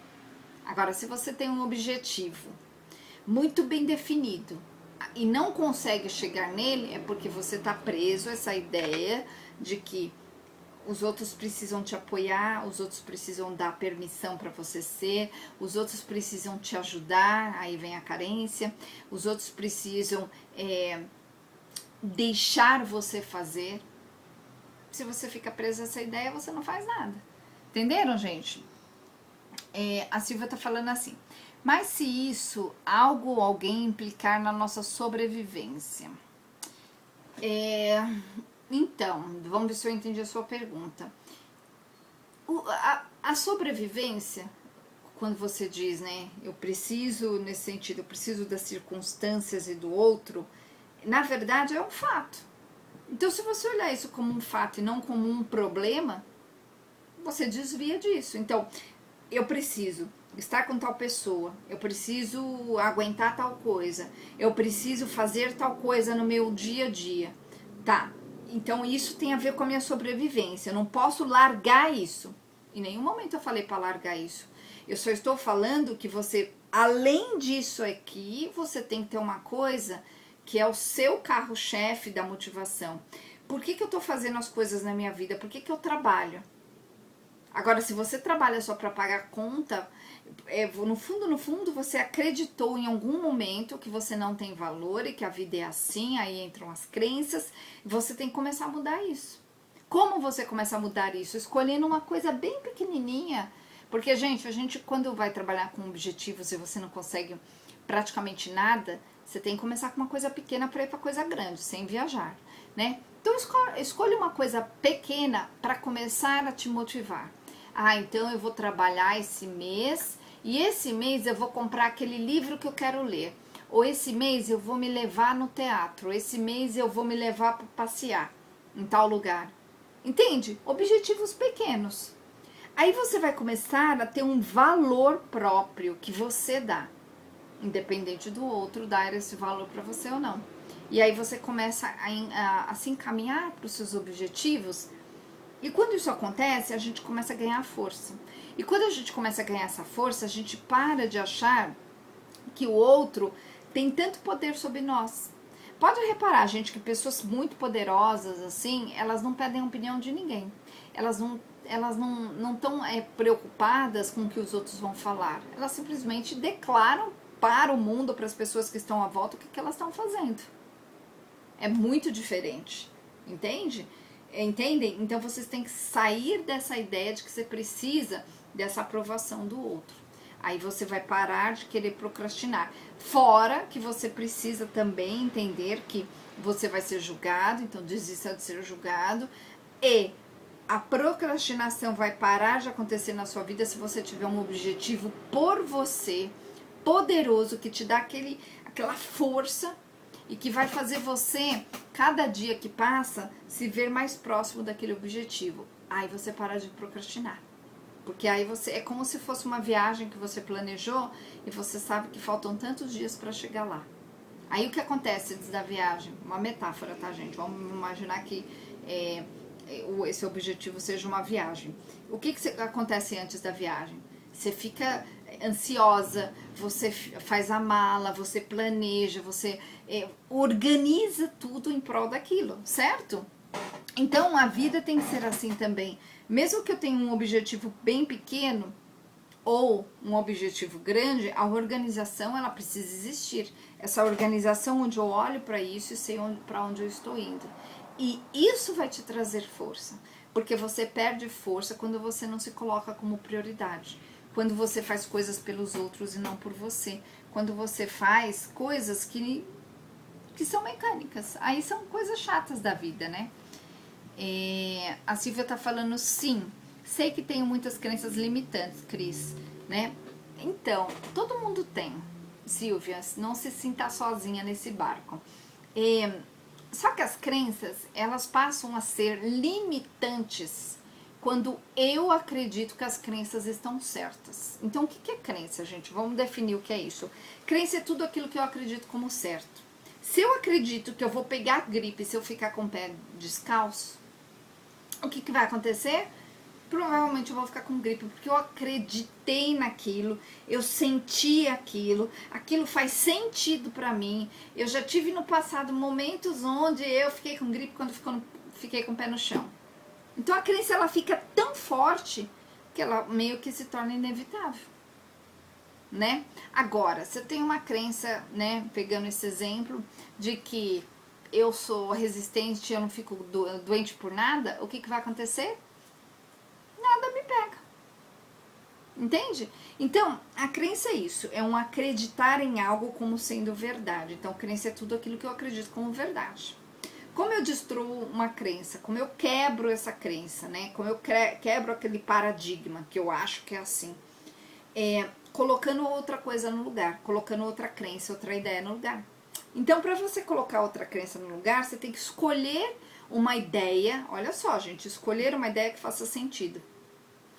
Agora, se você tem um objetivo muito bem definido e não consegue chegar nele, é porque você está preso a essa ideia de que os outros precisam te apoiar, os outros precisam dar permissão para você ser, os outros precisam te ajudar, aí vem a carência, os outros precisam deixar você fazer. Se você fica preso a essa ideia, você não faz nada. Entenderam, gente? A Silvia tá falando assim, mas se isso, algo ou alguém implicar na nossa sobrevivência? Então, vamos ver se eu entendi a sua pergunta. A sobrevivência, quando você diz, né, eu preciso, nesse sentido, eu preciso das circunstâncias e do outro, na verdade é um fato. Então, se você olhar isso como um fato e não como um problema, você desvia disso. Então, eu preciso estar com tal pessoa, eu preciso aguentar tal coisa, eu preciso fazer tal coisa no meu dia a dia. Tá, então isso tem a ver com a minha sobrevivência, eu não posso largar isso. Em nenhum momento eu falei para largar isso. Eu só estou falando que você, além disso aqui, você tem que ter uma coisa que é o seu carro-chefe da motivação. Por que eu estou fazendo as coisas na minha vida? Por que eu trabalho? Agora, se você trabalha só para pagar conta, no fundo, você acreditou em algum momento que você não tem valor e que a vida é assim, aí entram as crenças, e você tem que começar a mudar isso. Como você começa a mudar isso? Escolhendo uma coisa bem pequenininha, porque, gente, a gente quando vai trabalhar com objetivos e você não consegue praticamente nada, você tem que começar com uma coisa pequena para ir para coisa grande, sem viajar, né? Então, escolha uma coisa pequena para começar a te motivar. Então eu vou trabalhar esse mês e esse mês eu vou comprar aquele livro que eu quero ler. Ou esse mês eu vou me levar no teatro, ou esse mês eu vou me levar para passear em tal lugar. Entende? Objetivos pequenos. Aí você vai começar a ter um valor próprio que você dá, independente do outro dar esse valor para você ou não. E aí você começa a se encaminhar para os seus objetivos. E quando isso acontece, a gente começa a ganhar força. E quando a gente começa a ganhar essa força, a gente para de achar que o outro tem tanto poder sobre nós. Pode reparar, gente, que pessoas muito poderosas, assim, elas não pedem a opinião de ninguém. Elas não estão preocupadas com o que os outros vão falar. Elas simplesmente declaram para o mundo, para as pessoas que estão à volta, o que elas estão fazendo. É muito diferente, entende? Entendem? Então vocês têm que sair dessa ideia de que você precisa dessa aprovação do outro. Aí você vai parar de querer procrastinar. Fora que você precisa também entender que você vai ser julgado, então desista de ser julgado. E a procrastinação vai parar de acontecer na sua vida se você tiver um objetivo por você, poderoso que te dá aquela força e que vai fazer você, cada dia que passa, se ver mais próximo daquele objetivo. Aí você para de procrastinar. Porque aí é como se fosse uma viagem que você planejou e você sabe que faltam tantos dias para chegar lá. Aí o que acontece antes da viagem? Uma metáfora, tá, gente? Vamos imaginar que esse objetivo seja uma viagem. O que acontece antes da viagem? Você fica ansiosa, você faz a mala, você planeja, você organiza tudo em prol daquilo, certo? Então a vida tem que ser assim também. Mesmo que eu tenha um objetivo bem pequeno ou um objetivo grande, a organização ela precisa existir. Essa organização onde eu olho para isso e sei para onde eu estou indo. E isso vai te trazer força, porque você perde força quando você não se coloca como prioridade. Quando você faz coisas pelos outros e não por você. Quando você faz coisas que são mecânicas. Aí são coisas chatas da vida, né? A Silvia tá falando sim. Sei que tenho muitas crenças limitantes, Cris, né? Então, todo mundo tem, Silvia, não se sinta sozinha nesse barco. Só que as crenças, elas passam a ser limitantes quando eu acredito que as crenças estão certas. Então, o que é crença, gente? Vamos definir o que é isso. Crença é tudo aquilo que eu acredito como certo. Se eu acredito que eu vou pegar gripe se eu ficar com o pé descalço, o que vai acontecer? Provavelmente eu vou ficar com gripe, porque eu acreditei naquilo, eu senti aquilo faz sentido pra mim. Eu já tive no passado momentos onde eu fiquei com gripe quando fiquei com o pé no chão. Então a crença ela fica tão forte que ela meio que se torna inevitável, né? Agora, se eu tenho uma crença, né, pegando esse exemplo, de que eu sou resistente, eu não fico doente por nada, o que vai acontecer? Nada me pega. Entende? Então, a crença é isso, é um acreditar em algo como sendo verdade. Então, crença é tudo aquilo que eu acredito como verdade. Como eu destruo uma crença, como eu quebro essa crença, né? Como eu quebro aquele paradigma que eu acho que é assim. Colocando outra coisa no lugar, colocando outra crença, outra ideia no lugar. Então, para você colocar outra crença no lugar, você tem que escolher uma ideia, olha só, gente, escolher uma ideia que faça sentido.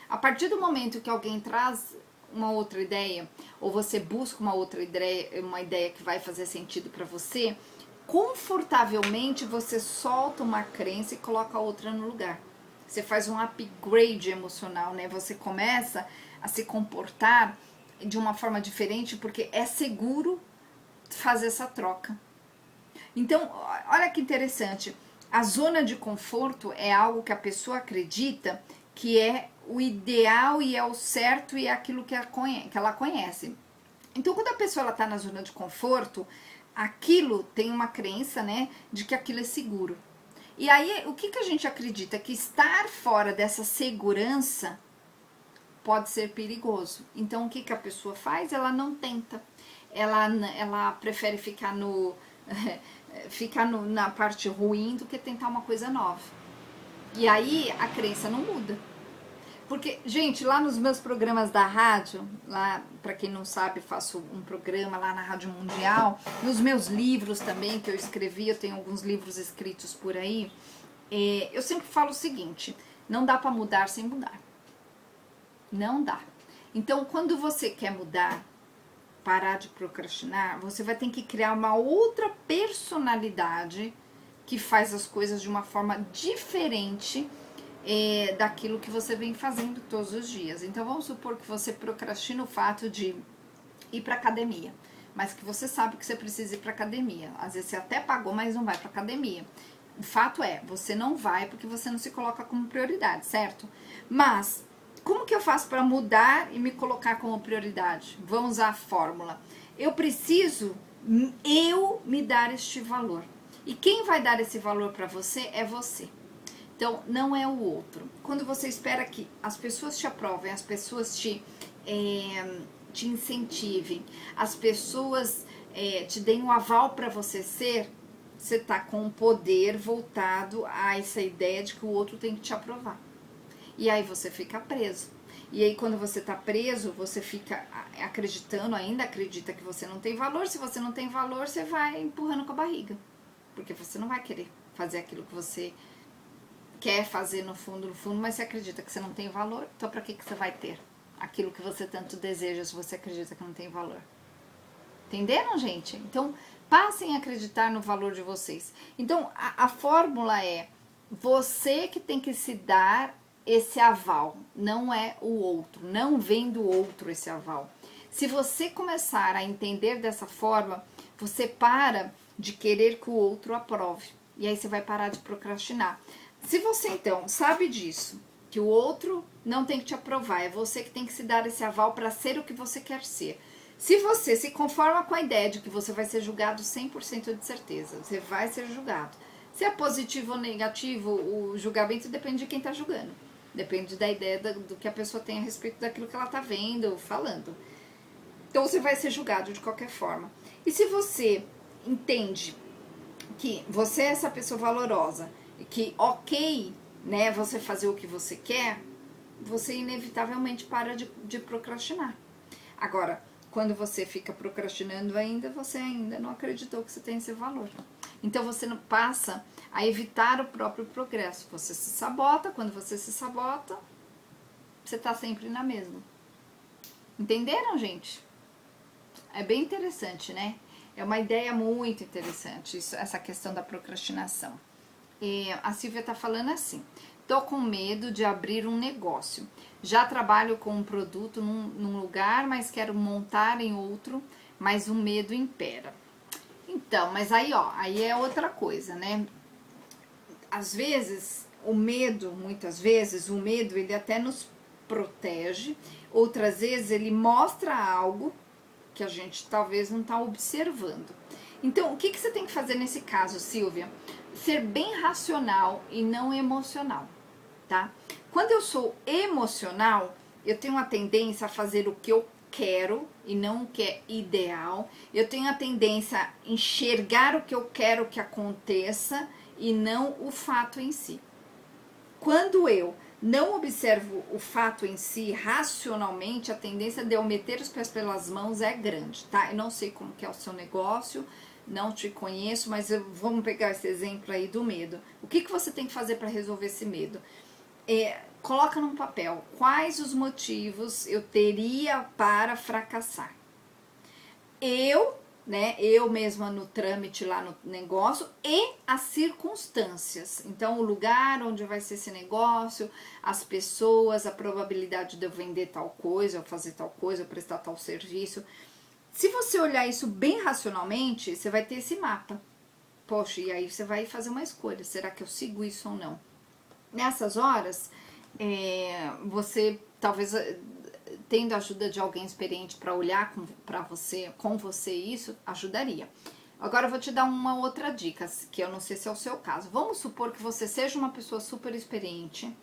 A partir do momento que alguém traz uma outra ideia, ou você busca uma outra ideia, uma ideia que vai fazer sentido para você, confortavelmente você solta uma crença e coloca outra no lugar. Você faz um upgrade emocional, né? Você começa a se comportar de uma forma diferente porque é seguro fazer essa troca. Então, olha que interessante. A zona de conforto é algo que a pessoa acredita que é o ideal e é o certo e é aquilo que ela conhece. Então, quando a pessoa está na zona de conforto, aquilo tem uma crença, né, de que aquilo é seguro. E aí, o que a gente acredita? Que estar fora dessa segurança pode ser perigoso. Então, o que a pessoa faz? Ela não tenta. Ela prefere ficar na parte ruim do que tentar uma coisa nova. E aí, a crença não muda. Porque, gente, lá nos meus programas da rádio, lá, pra quem não sabe, faço um programa lá na Rádio Mundial, nos meus livros também, que eu escrevi, eu tenho alguns livros escritos por aí, eu sempre falo o seguinte, não dá pra mudar sem mudar. Não dá. Então, quando você quer mudar, parar de procrastinar, você vai ter que criar uma outra personalidade que faz as coisas de uma forma diferente daquilo que você vem fazendo todos os dias. Então vamos supor que você procrastina o fato de ir para academia, mas que você sabe que você precisa ir para academia. Às vezes você até pagou, mas não vai para academia. O fato é, você não vai porque você não se coloca como prioridade, certo? Mas como que eu faço para mudar e me colocar como prioridade? Vamos usar a fórmula. Eu preciso me dar este valor. E quem vai dar esse valor para você é você. Então, não é o outro. Quando você espera que as pessoas te aprovem, as pessoas te incentivem, as pessoas te deem um aval para você ser, você tá com o poder voltado a essa ideia de que o outro tem que te aprovar. E aí você fica preso. E aí quando você tá preso, você fica acreditando, ainda acredita que você não tem valor. Se você não tem valor, você vai empurrando com a barriga. Porque você não vai querer fazer aquilo que você quer fazer no fundo, mas você acredita que você não tem valor. Então pra que você vai ter aquilo que você tanto deseja se você acredita que não tem valor? Entenderam, gente? Então, passem a acreditar no valor de vocês. Então, a fórmula é você que tem que se dar esse aval, não é o outro, não vem do outro esse aval. Se você começar a entender dessa forma, você para de querer que o outro aprove. E aí você vai parar de procrastinar. Se você, então, sabe disso, que o outro não tem que te aprovar, é você que tem que se dar esse aval para ser o que você quer ser. Se você se conforma com a ideia de que você vai ser julgado 100% de certeza, você vai ser julgado. Se é positivo ou negativo, o julgamento depende de quem está julgando. Depende da ideia do que a pessoa tem a respeito daquilo que ela está vendo, falando. Então você vai ser julgado de qualquer forma. E se você entende que você é essa pessoa valorosa, que ok, né, você fazer o que você quer, você inevitavelmente para de procrastinar. Agora, quando você fica procrastinando ainda, você ainda não acreditou que você tem esse valor. Então você não passa a evitar o próprio progresso. Você se sabota, quando você se sabota, você tá sempre na mesma. Entenderam, gente? É bem interessante, né? É uma ideia muito interessante, isso, essa questão da procrastinação. A Silvia tá falando assim: tô com medo de abrir um negócio. Já trabalho com um produto num lugar, mas quero montar em outro, mas o medo impera. Então, mas aí, ó, aí é outra coisa, né? Às vezes, muitas vezes, o medo, ele até nos protege. Outras vezes, ele mostra algo que a gente talvez não tá observando. Então, o que você tem que fazer nesse caso, Silvia? Ser bem racional e não emocional, tá? Quando eu sou emocional, eu tenho a tendência a fazer o que eu quero e não o que é ideal. Eu tenho a tendência a enxergar o que eu quero que aconteça e não o fato em si. Quando eu não observo o fato em si racionalmente, a tendência de eu meter os pés pelas mãos é grande, tá? Eu não sei como que é o seu negócio, não te conheço, mas vamos pegar esse exemplo aí do medo. O que você tem que fazer para resolver esse medo? Coloca num papel quais os motivos eu teria para fracassar. Eu mesma no trâmite lá no negócio e as circunstâncias. Então, o lugar onde vai ser esse negócio, as pessoas, a probabilidade de eu vender tal coisa, eu fazer tal coisa, eu prestar tal serviço. Se você olhar isso bem racionalmente, você vai ter esse mapa. Poxa, e aí você vai fazer uma escolha. Será que eu sigo isso ou não? Nessas horas, você talvez tendo a ajuda de alguém experiente para olhar com você isso, ajudaria. Agora eu vou te dar uma outra dica, que eu não sei se é o seu caso. Vamos supor que você seja uma pessoa super experiente,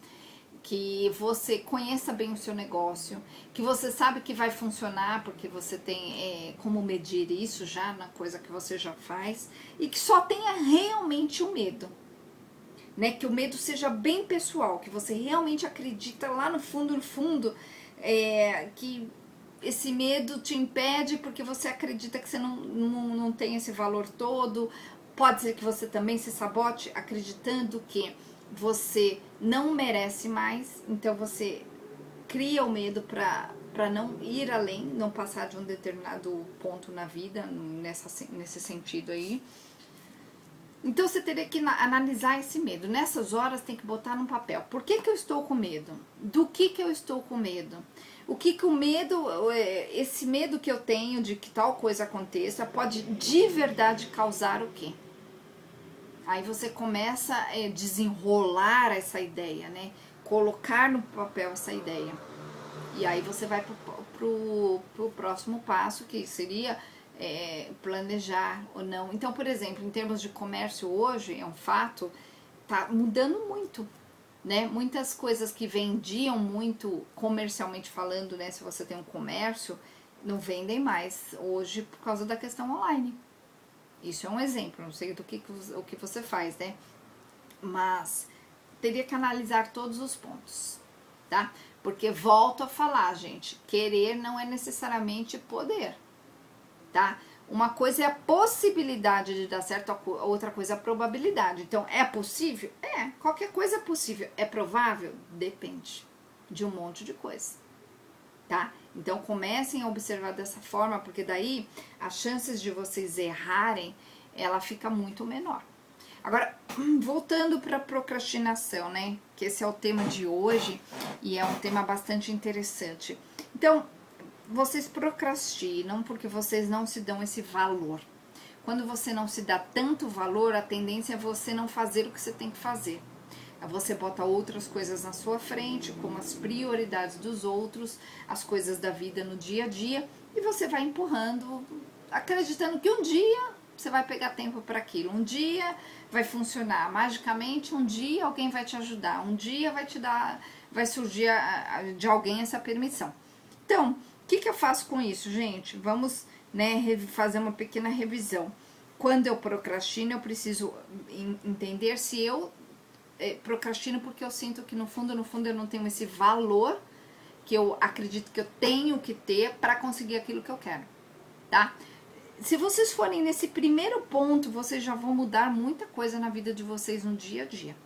que você conheça bem o seu negócio, que você sabe que vai funcionar, porque você tem como medir isso já na coisa que você já faz, e que só tenha realmente o medo. Né, que o medo seja bem pessoal, que você realmente acredita lá no fundo, que esse medo te impede porque você acredita que você não tem esse valor todo. Pode ser que você também se sabote acreditando que você não merece mais, então você cria o medo para não ir além, não passar de um determinado ponto na vida, nesse sentido aí. Então você teria que analisar esse medo. Nessas horas tem que botar num papel. Por que eu estou com medo? Do que eu estou com medo? O que o medo, esse medo que eu tenho de que tal coisa aconteça, pode de verdade causar o quê? Aí você começa a desenrolar essa ideia, né? Colocar no papel essa ideia. E aí você vai pro próximo passo, que seria planejar ou não. Então, por exemplo, em termos de comércio hoje, é um fato, tá mudando muito, né? Muitas coisas que vendiam muito comercialmente falando, né? Se você tem um comércio, não vendem mais hoje por causa da questão online. Isso é um exemplo, não sei o que você faz, né? Mas teria que analisar todos os pontos, tá? Porque volto a falar, gente, querer não é necessariamente poder, tá? Uma coisa é a possibilidade de dar certo, a outra coisa é a probabilidade. Então, é possível? É. Qualquer coisa é possível. É provável? Depende de um monte de coisa, tá? Então, comecem a observar dessa forma, porque daí as chances de vocês errarem, ela fica muito menor. Agora, voltando para procrastinação, né? Que esse é o tema de hoje e é um tema bastante interessante. Então, vocês procrastinam porque vocês não se dão esse valor. Quando você não se dá tanto valor, a tendência é você não fazer o que você tem que fazer. Você bota outras coisas na sua frente, como as prioridades dos outros, as coisas da vida no dia a dia, e você vai empurrando, acreditando que um dia você vai pegar tempo para aquilo, um dia vai funcionar magicamente, um dia alguém vai te ajudar, um dia vai surgir de alguém essa permissão. Então, o que eu faço com isso, gente? Vamos, né, fazer uma pequena revisão. Quando eu procrastino, eu preciso entender se eu procrastino porque eu sinto que no fundo eu não tenho esse valor que eu acredito que eu tenho que ter para conseguir aquilo que eu quero, tá? Se vocês forem nesse primeiro ponto, vocês já vão mudar muita coisa na vida de vocês no dia a dia.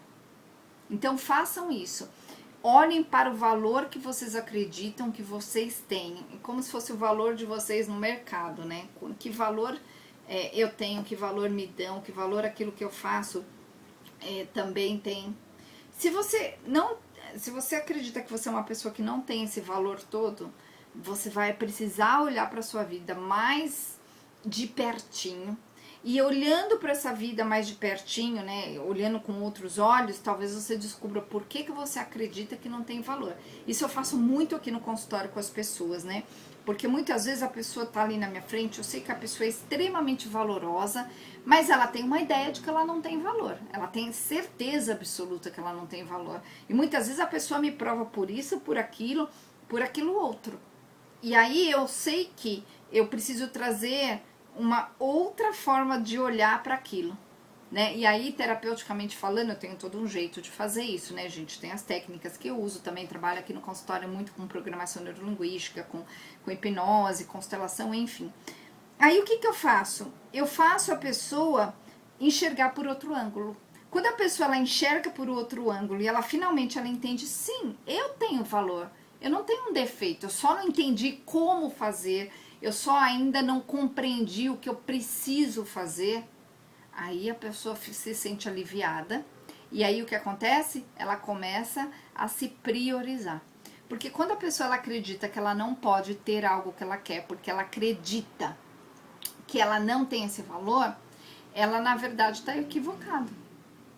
Então façam isso. Olhem para o valor que vocês acreditam que vocês têm, como se fosse o valor de vocês no mercado, né? Que valor eu tenho, que valor me dão, que valor aquilo que eu faço também tem. Se você acredita que você é uma pessoa que não tem esse valor todo, você vai precisar olhar para sua vida mais de pertinho, e olhando para essa vida mais de pertinho, né, olhando com outros olhos, talvez você descubra por que você acredita que não tem valor. Isso eu faço muito aqui no consultório com as pessoas, né, porque muitas vezes a pessoa tá ali na minha frente, eu sei que a pessoa é extremamente valorosa, mas ela tem uma ideia de que ela não tem valor, ela tem certeza absoluta que ela não tem valor, e muitas vezes a pessoa me prova por isso, por aquilo outro, e aí eu sei que eu preciso trazer uma outra forma de olhar para aquilo, né? E aí, terapeuticamente falando, eu tenho todo um jeito de fazer isso, né, gente? Tem as técnicas que eu uso, também trabalho aqui no consultório muito com programação neurolinguística, com hipnose, constelação, enfim. Aí, o que eu faço? Eu faço a pessoa enxergar por outro ângulo. Quando a pessoa ela enxerga por outro ângulo e ela finalmente ela entende, sim, eu tenho valor, eu não tenho um defeito, eu só não entendi como fazer, eu só ainda não compreendi o que eu preciso fazer, aí a pessoa se sente aliviada, e aí o que acontece? Ela começa a se priorizar. Porque quando a pessoa ela acredita que ela não pode ter algo que ela quer, porque ela acredita que ela não tem esse valor, ela na verdade está equivocada.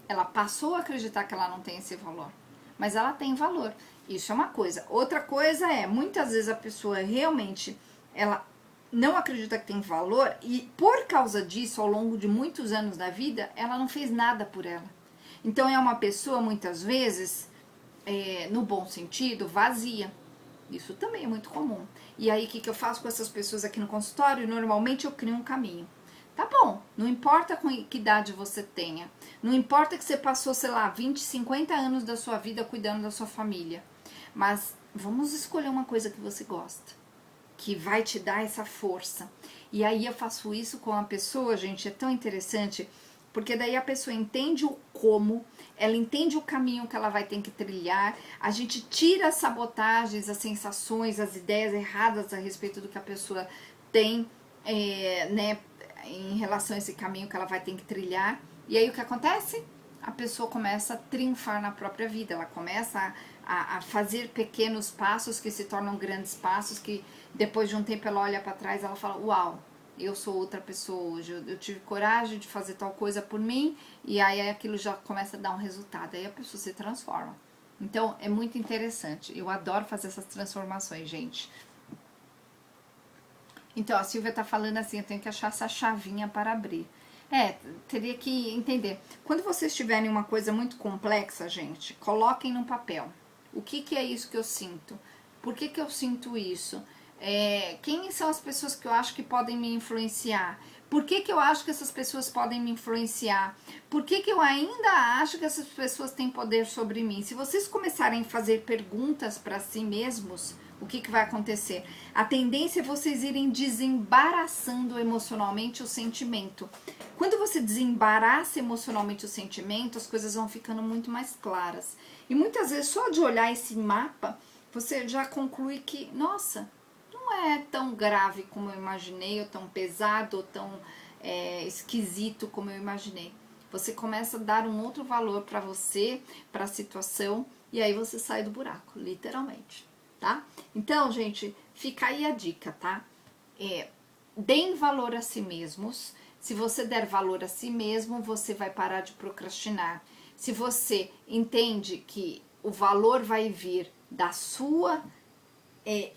Ela passou a acreditar que ela não tem esse valor, mas ela tem valor. Isso é uma coisa. Outra coisa é, muitas vezes a pessoa realmente, ela não acredita que tem valor e por causa disso, ao longo de muitos anos da vida, ela não fez nada por ela. Então é uma pessoa, muitas vezes, no bom sentido, vazia. Isso também é muito comum. E aí, o que eu faço com essas pessoas aqui no consultório? Normalmente eu crio um caminho. Tá bom, não importa com que idade você tenha, não importa que você passou, sei lá, 20, 50 anos da sua vida cuidando da sua família, mas vamos escolher uma coisa que você gosta, que vai te dar essa força. E aí eu faço isso com a pessoa, gente, é tão interessante, porque daí a pessoa entende o como, ela entende o caminho que ela vai ter que trilhar, a gente tira as sabotagens, as sensações, as ideias erradas a respeito do que a pessoa tem, né, em relação a esse caminho que ela vai ter que trilhar. E aí o que acontece? A pessoa começa a triunfar na própria vida, ela começa a fazer pequenos passos que se tornam grandes passos, que depois de um tempo ela olha para trás e ela fala, uau, eu sou outra pessoa hoje, eu tive coragem de fazer tal coisa por mim, e aí aquilo já começa a dar um resultado, aí a pessoa se transforma. Então é muito interessante, eu adoro fazer essas transformações, gente. Então, a Silvia tá falando assim, eu tenho que achar essa chavinha para abrir. Teria que entender. Quando vocês tiverem uma coisa muito complexa, gente, coloquem no papel. O que é isso que eu sinto? Por que eu sinto isso? Quem são as pessoas que eu acho que podem me influenciar? Por que eu acho que essas pessoas podem me influenciar? Por que eu ainda acho que essas pessoas têm poder sobre mim? Se vocês começarem a fazer perguntas para si mesmos, o que vai acontecer? A tendência é vocês irem desembaraçando emocionalmente o sentimento. Quando você desembaraça emocionalmente o sentimento, as coisas vão ficando muito mais claras. E muitas vezes, só de olhar esse mapa, você já conclui que, nossa, não é tão grave como eu imaginei, ou tão pesado, ou tão esquisito como eu imaginei. Você começa a dar um outro valor para você, para a situação, e aí você sai do buraco, literalmente, tá? Então, gente, fica aí a dica, tá? Deem valor a si mesmos. Se você der valor a si mesmo, você vai parar de procrastinar. Se você entende que o valor vai vir da sua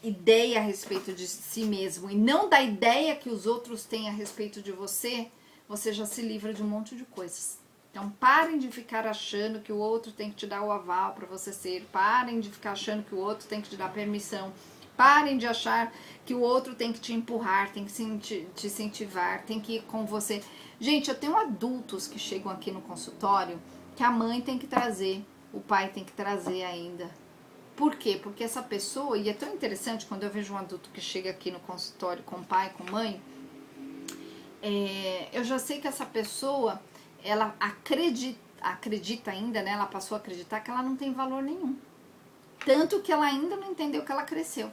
ideia a respeito de si mesmo e não da ideia que os outros têm a respeito de você, você já se livra de um monte de coisas. Então parem de ficar achando que o outro tem que te dar o aval para você ser, parem de ficar achando que o outro tem que te dar permissão, parem de achar que o outro tem que te empurrar, tem que te incentivar, tem que ir com você. Gente, eu tenho adultos que chegam aqui no consultório que a mãe tem que trazer, o pai tem que trazer ainda. Por quê? Porque essa pessoa, e é tão interessante quando eu vejo um adulto que chega aqui no consultório com pai, com mãe, eu já sei que essa pessoa, ela acredita ainda, né? Ela passou a acreditar que ela não tem valor nenhum. Tanto que ela ainda não entendeu que ela cresceu.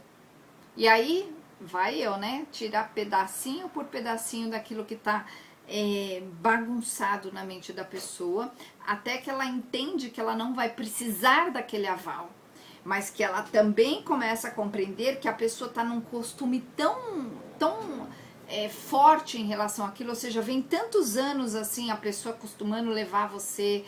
E aí, vai eu, né? Tirar pedacinho por pedacinho daquilo que tá bagunçado na mente da pessoa, até que ela entende que ela não vai precisar daquele aval, mas que ela também começa a compreender que a pessoa está num costume tão forte em relação àquilo, ou seja, vem tantos anos assim a pessoa acostumando levar você,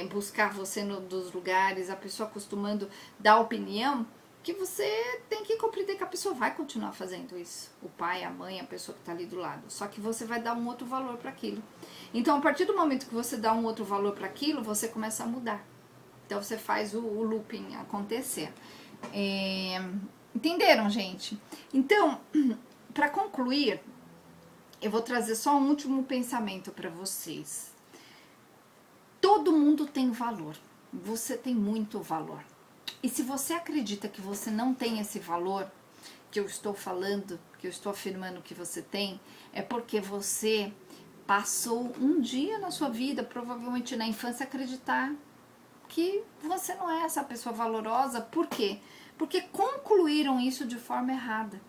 buscar você dos lugares, a pessoa acostumando dar opinião, que você tem que compreender que a pessoa vai continuar fazendo isso. O pai, a mãe, a pessoa que está ali do lado. Só que você vai dar um outro valor para aquilo. Então, a partir do momento que você dá um outro valor para aquilo, você começa a mudar. Então, você faz o looping acontecer. Entenderam, gente? Então, para concluir, eu vou trazer só um último pensamento para vocês. Todo mundo tem valor. Você tem muito valor. E se você acredita que você não tem esse valor que eu estou falando, que eu estou afirmando que você tem, é porque você passou um dia na sua vida, provavelmente na infância, acreditar que você não é essa pessoa valorosa. Por quê? Porque concluíram isso de forma errada.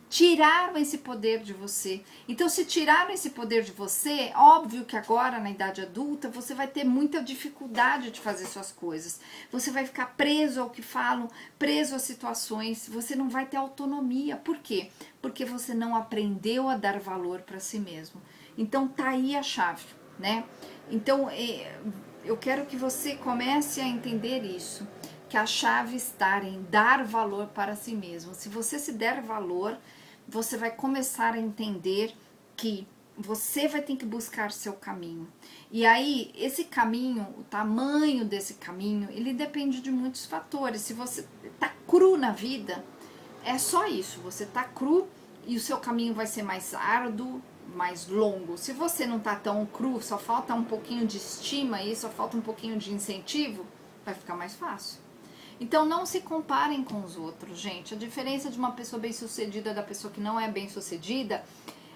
Tiraram esse poder de você. Então, se tiraram esse poder de você, óbvio que agora, na idade adulta, você vai ter muita dificuldade de fazer suas coisas. Você vai ficar preso ao que falam, preso às situações, você não vai ter autonomia. Por quê? Porque você não aprendeu a dar valor para si mesmo. Então, tá aí a chave, né? Então, eu quero que você comece a entender isso, que a chave está em dar valor para si mesmo. Se você se der valor, você vai começar a entender que você vai ter que buscar seu caminho. E aí, esse caminho, o tamanho desse caminho, ele depende de muitos fatores. Se você tá cru na vida, é só isso, você tá cru e o seu caminho vai ser mais árduo, mais longo. Se você não tá tão cru, só falta um pouquinho de estima aí, só falta um pouquinho de incentivo, vai ficar mais fácil. Então não se comparem com os outros, gente. A diferença de uma pessoa bem-sucedida da pessoa que não é bem-sucedida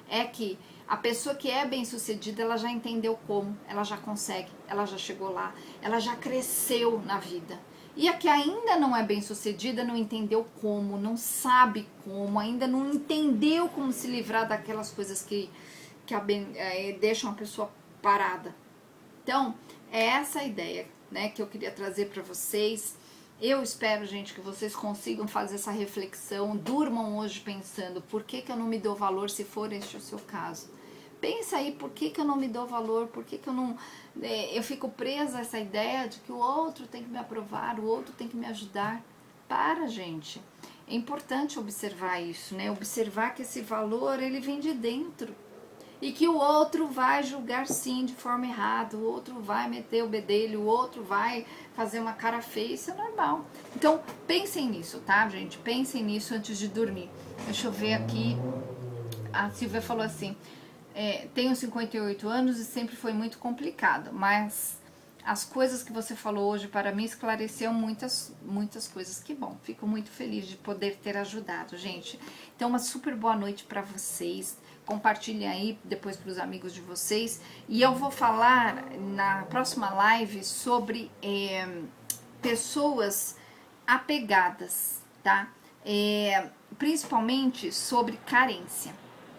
é que a pessoa que é bem-sucedida, ela já entendeu como, ela já consegue, ela já chegou lá, ela já cresceu na vida. E a que ainda não é bem-sucedida não entendeu como, não sabe como, ainda não entendeu como se livrar daquelas coisas que deixam a pessoa parada. Então, é essa a ideia, né, que eu queria trazer para vocês. Eu espero, gente, que vocês consigam fazer essa reflexão, durmam hoje pensando, por que eu não me dou valor se for este o seu caso? Pensa aí, por que eu não me dou valor, por que eu não... eu fico presa a essa ideia de que o outro tem que me aprovar, o outro tem que me ajudar. Para, gente. É importante observar isso, né? Observar que esse valor, ele vem de dentro. e que o outro vai julgar sim de forma errada, o outro vai meter o bedelho, o outro vai fazer uma cara feia, isso é normal. Então pensem nisso, tá, gente? Pensem nisso antes de dormir. Deixa eu ver aqui, a Silvia falou assim, tenho 58 anos e sempre foi muito complicado, mas as coisas que você falou hoje para mim esclareceu muitas coisas. Que bom, fico muito feliz de poder ter ajudado, gente. Então, uma super boa noite para vocês. Compartilhem aí depois para os amigos de vocês. E eu vou falar na próxima live sobre pessoas apegadas, tá? Principalmente sobre carência.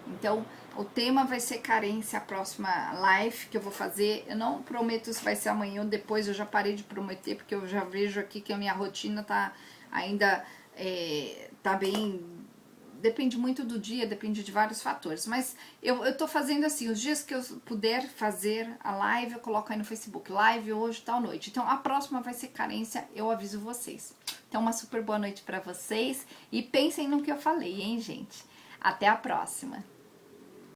Então, o tema vai ser carência, a próxima live que eu vou fazer. Eu não prometo se vai ser amanhã ou depois, eu já parei de prometer, porque eu já vejo aqui que a minha rotina tá ainda tá bem... Depende muito do dia, depende de vários fatores. Mas eu tô fazendo assim, os dias que eu puder fazer a live, eu coloco aí no Facebook. Live hoje, tal noite. Então, a próxima vai ser carência, eu aviso vocês. Então, uma super boa noite pra vocês. E pensem no que eu falei, hein, gente? Até a próxima.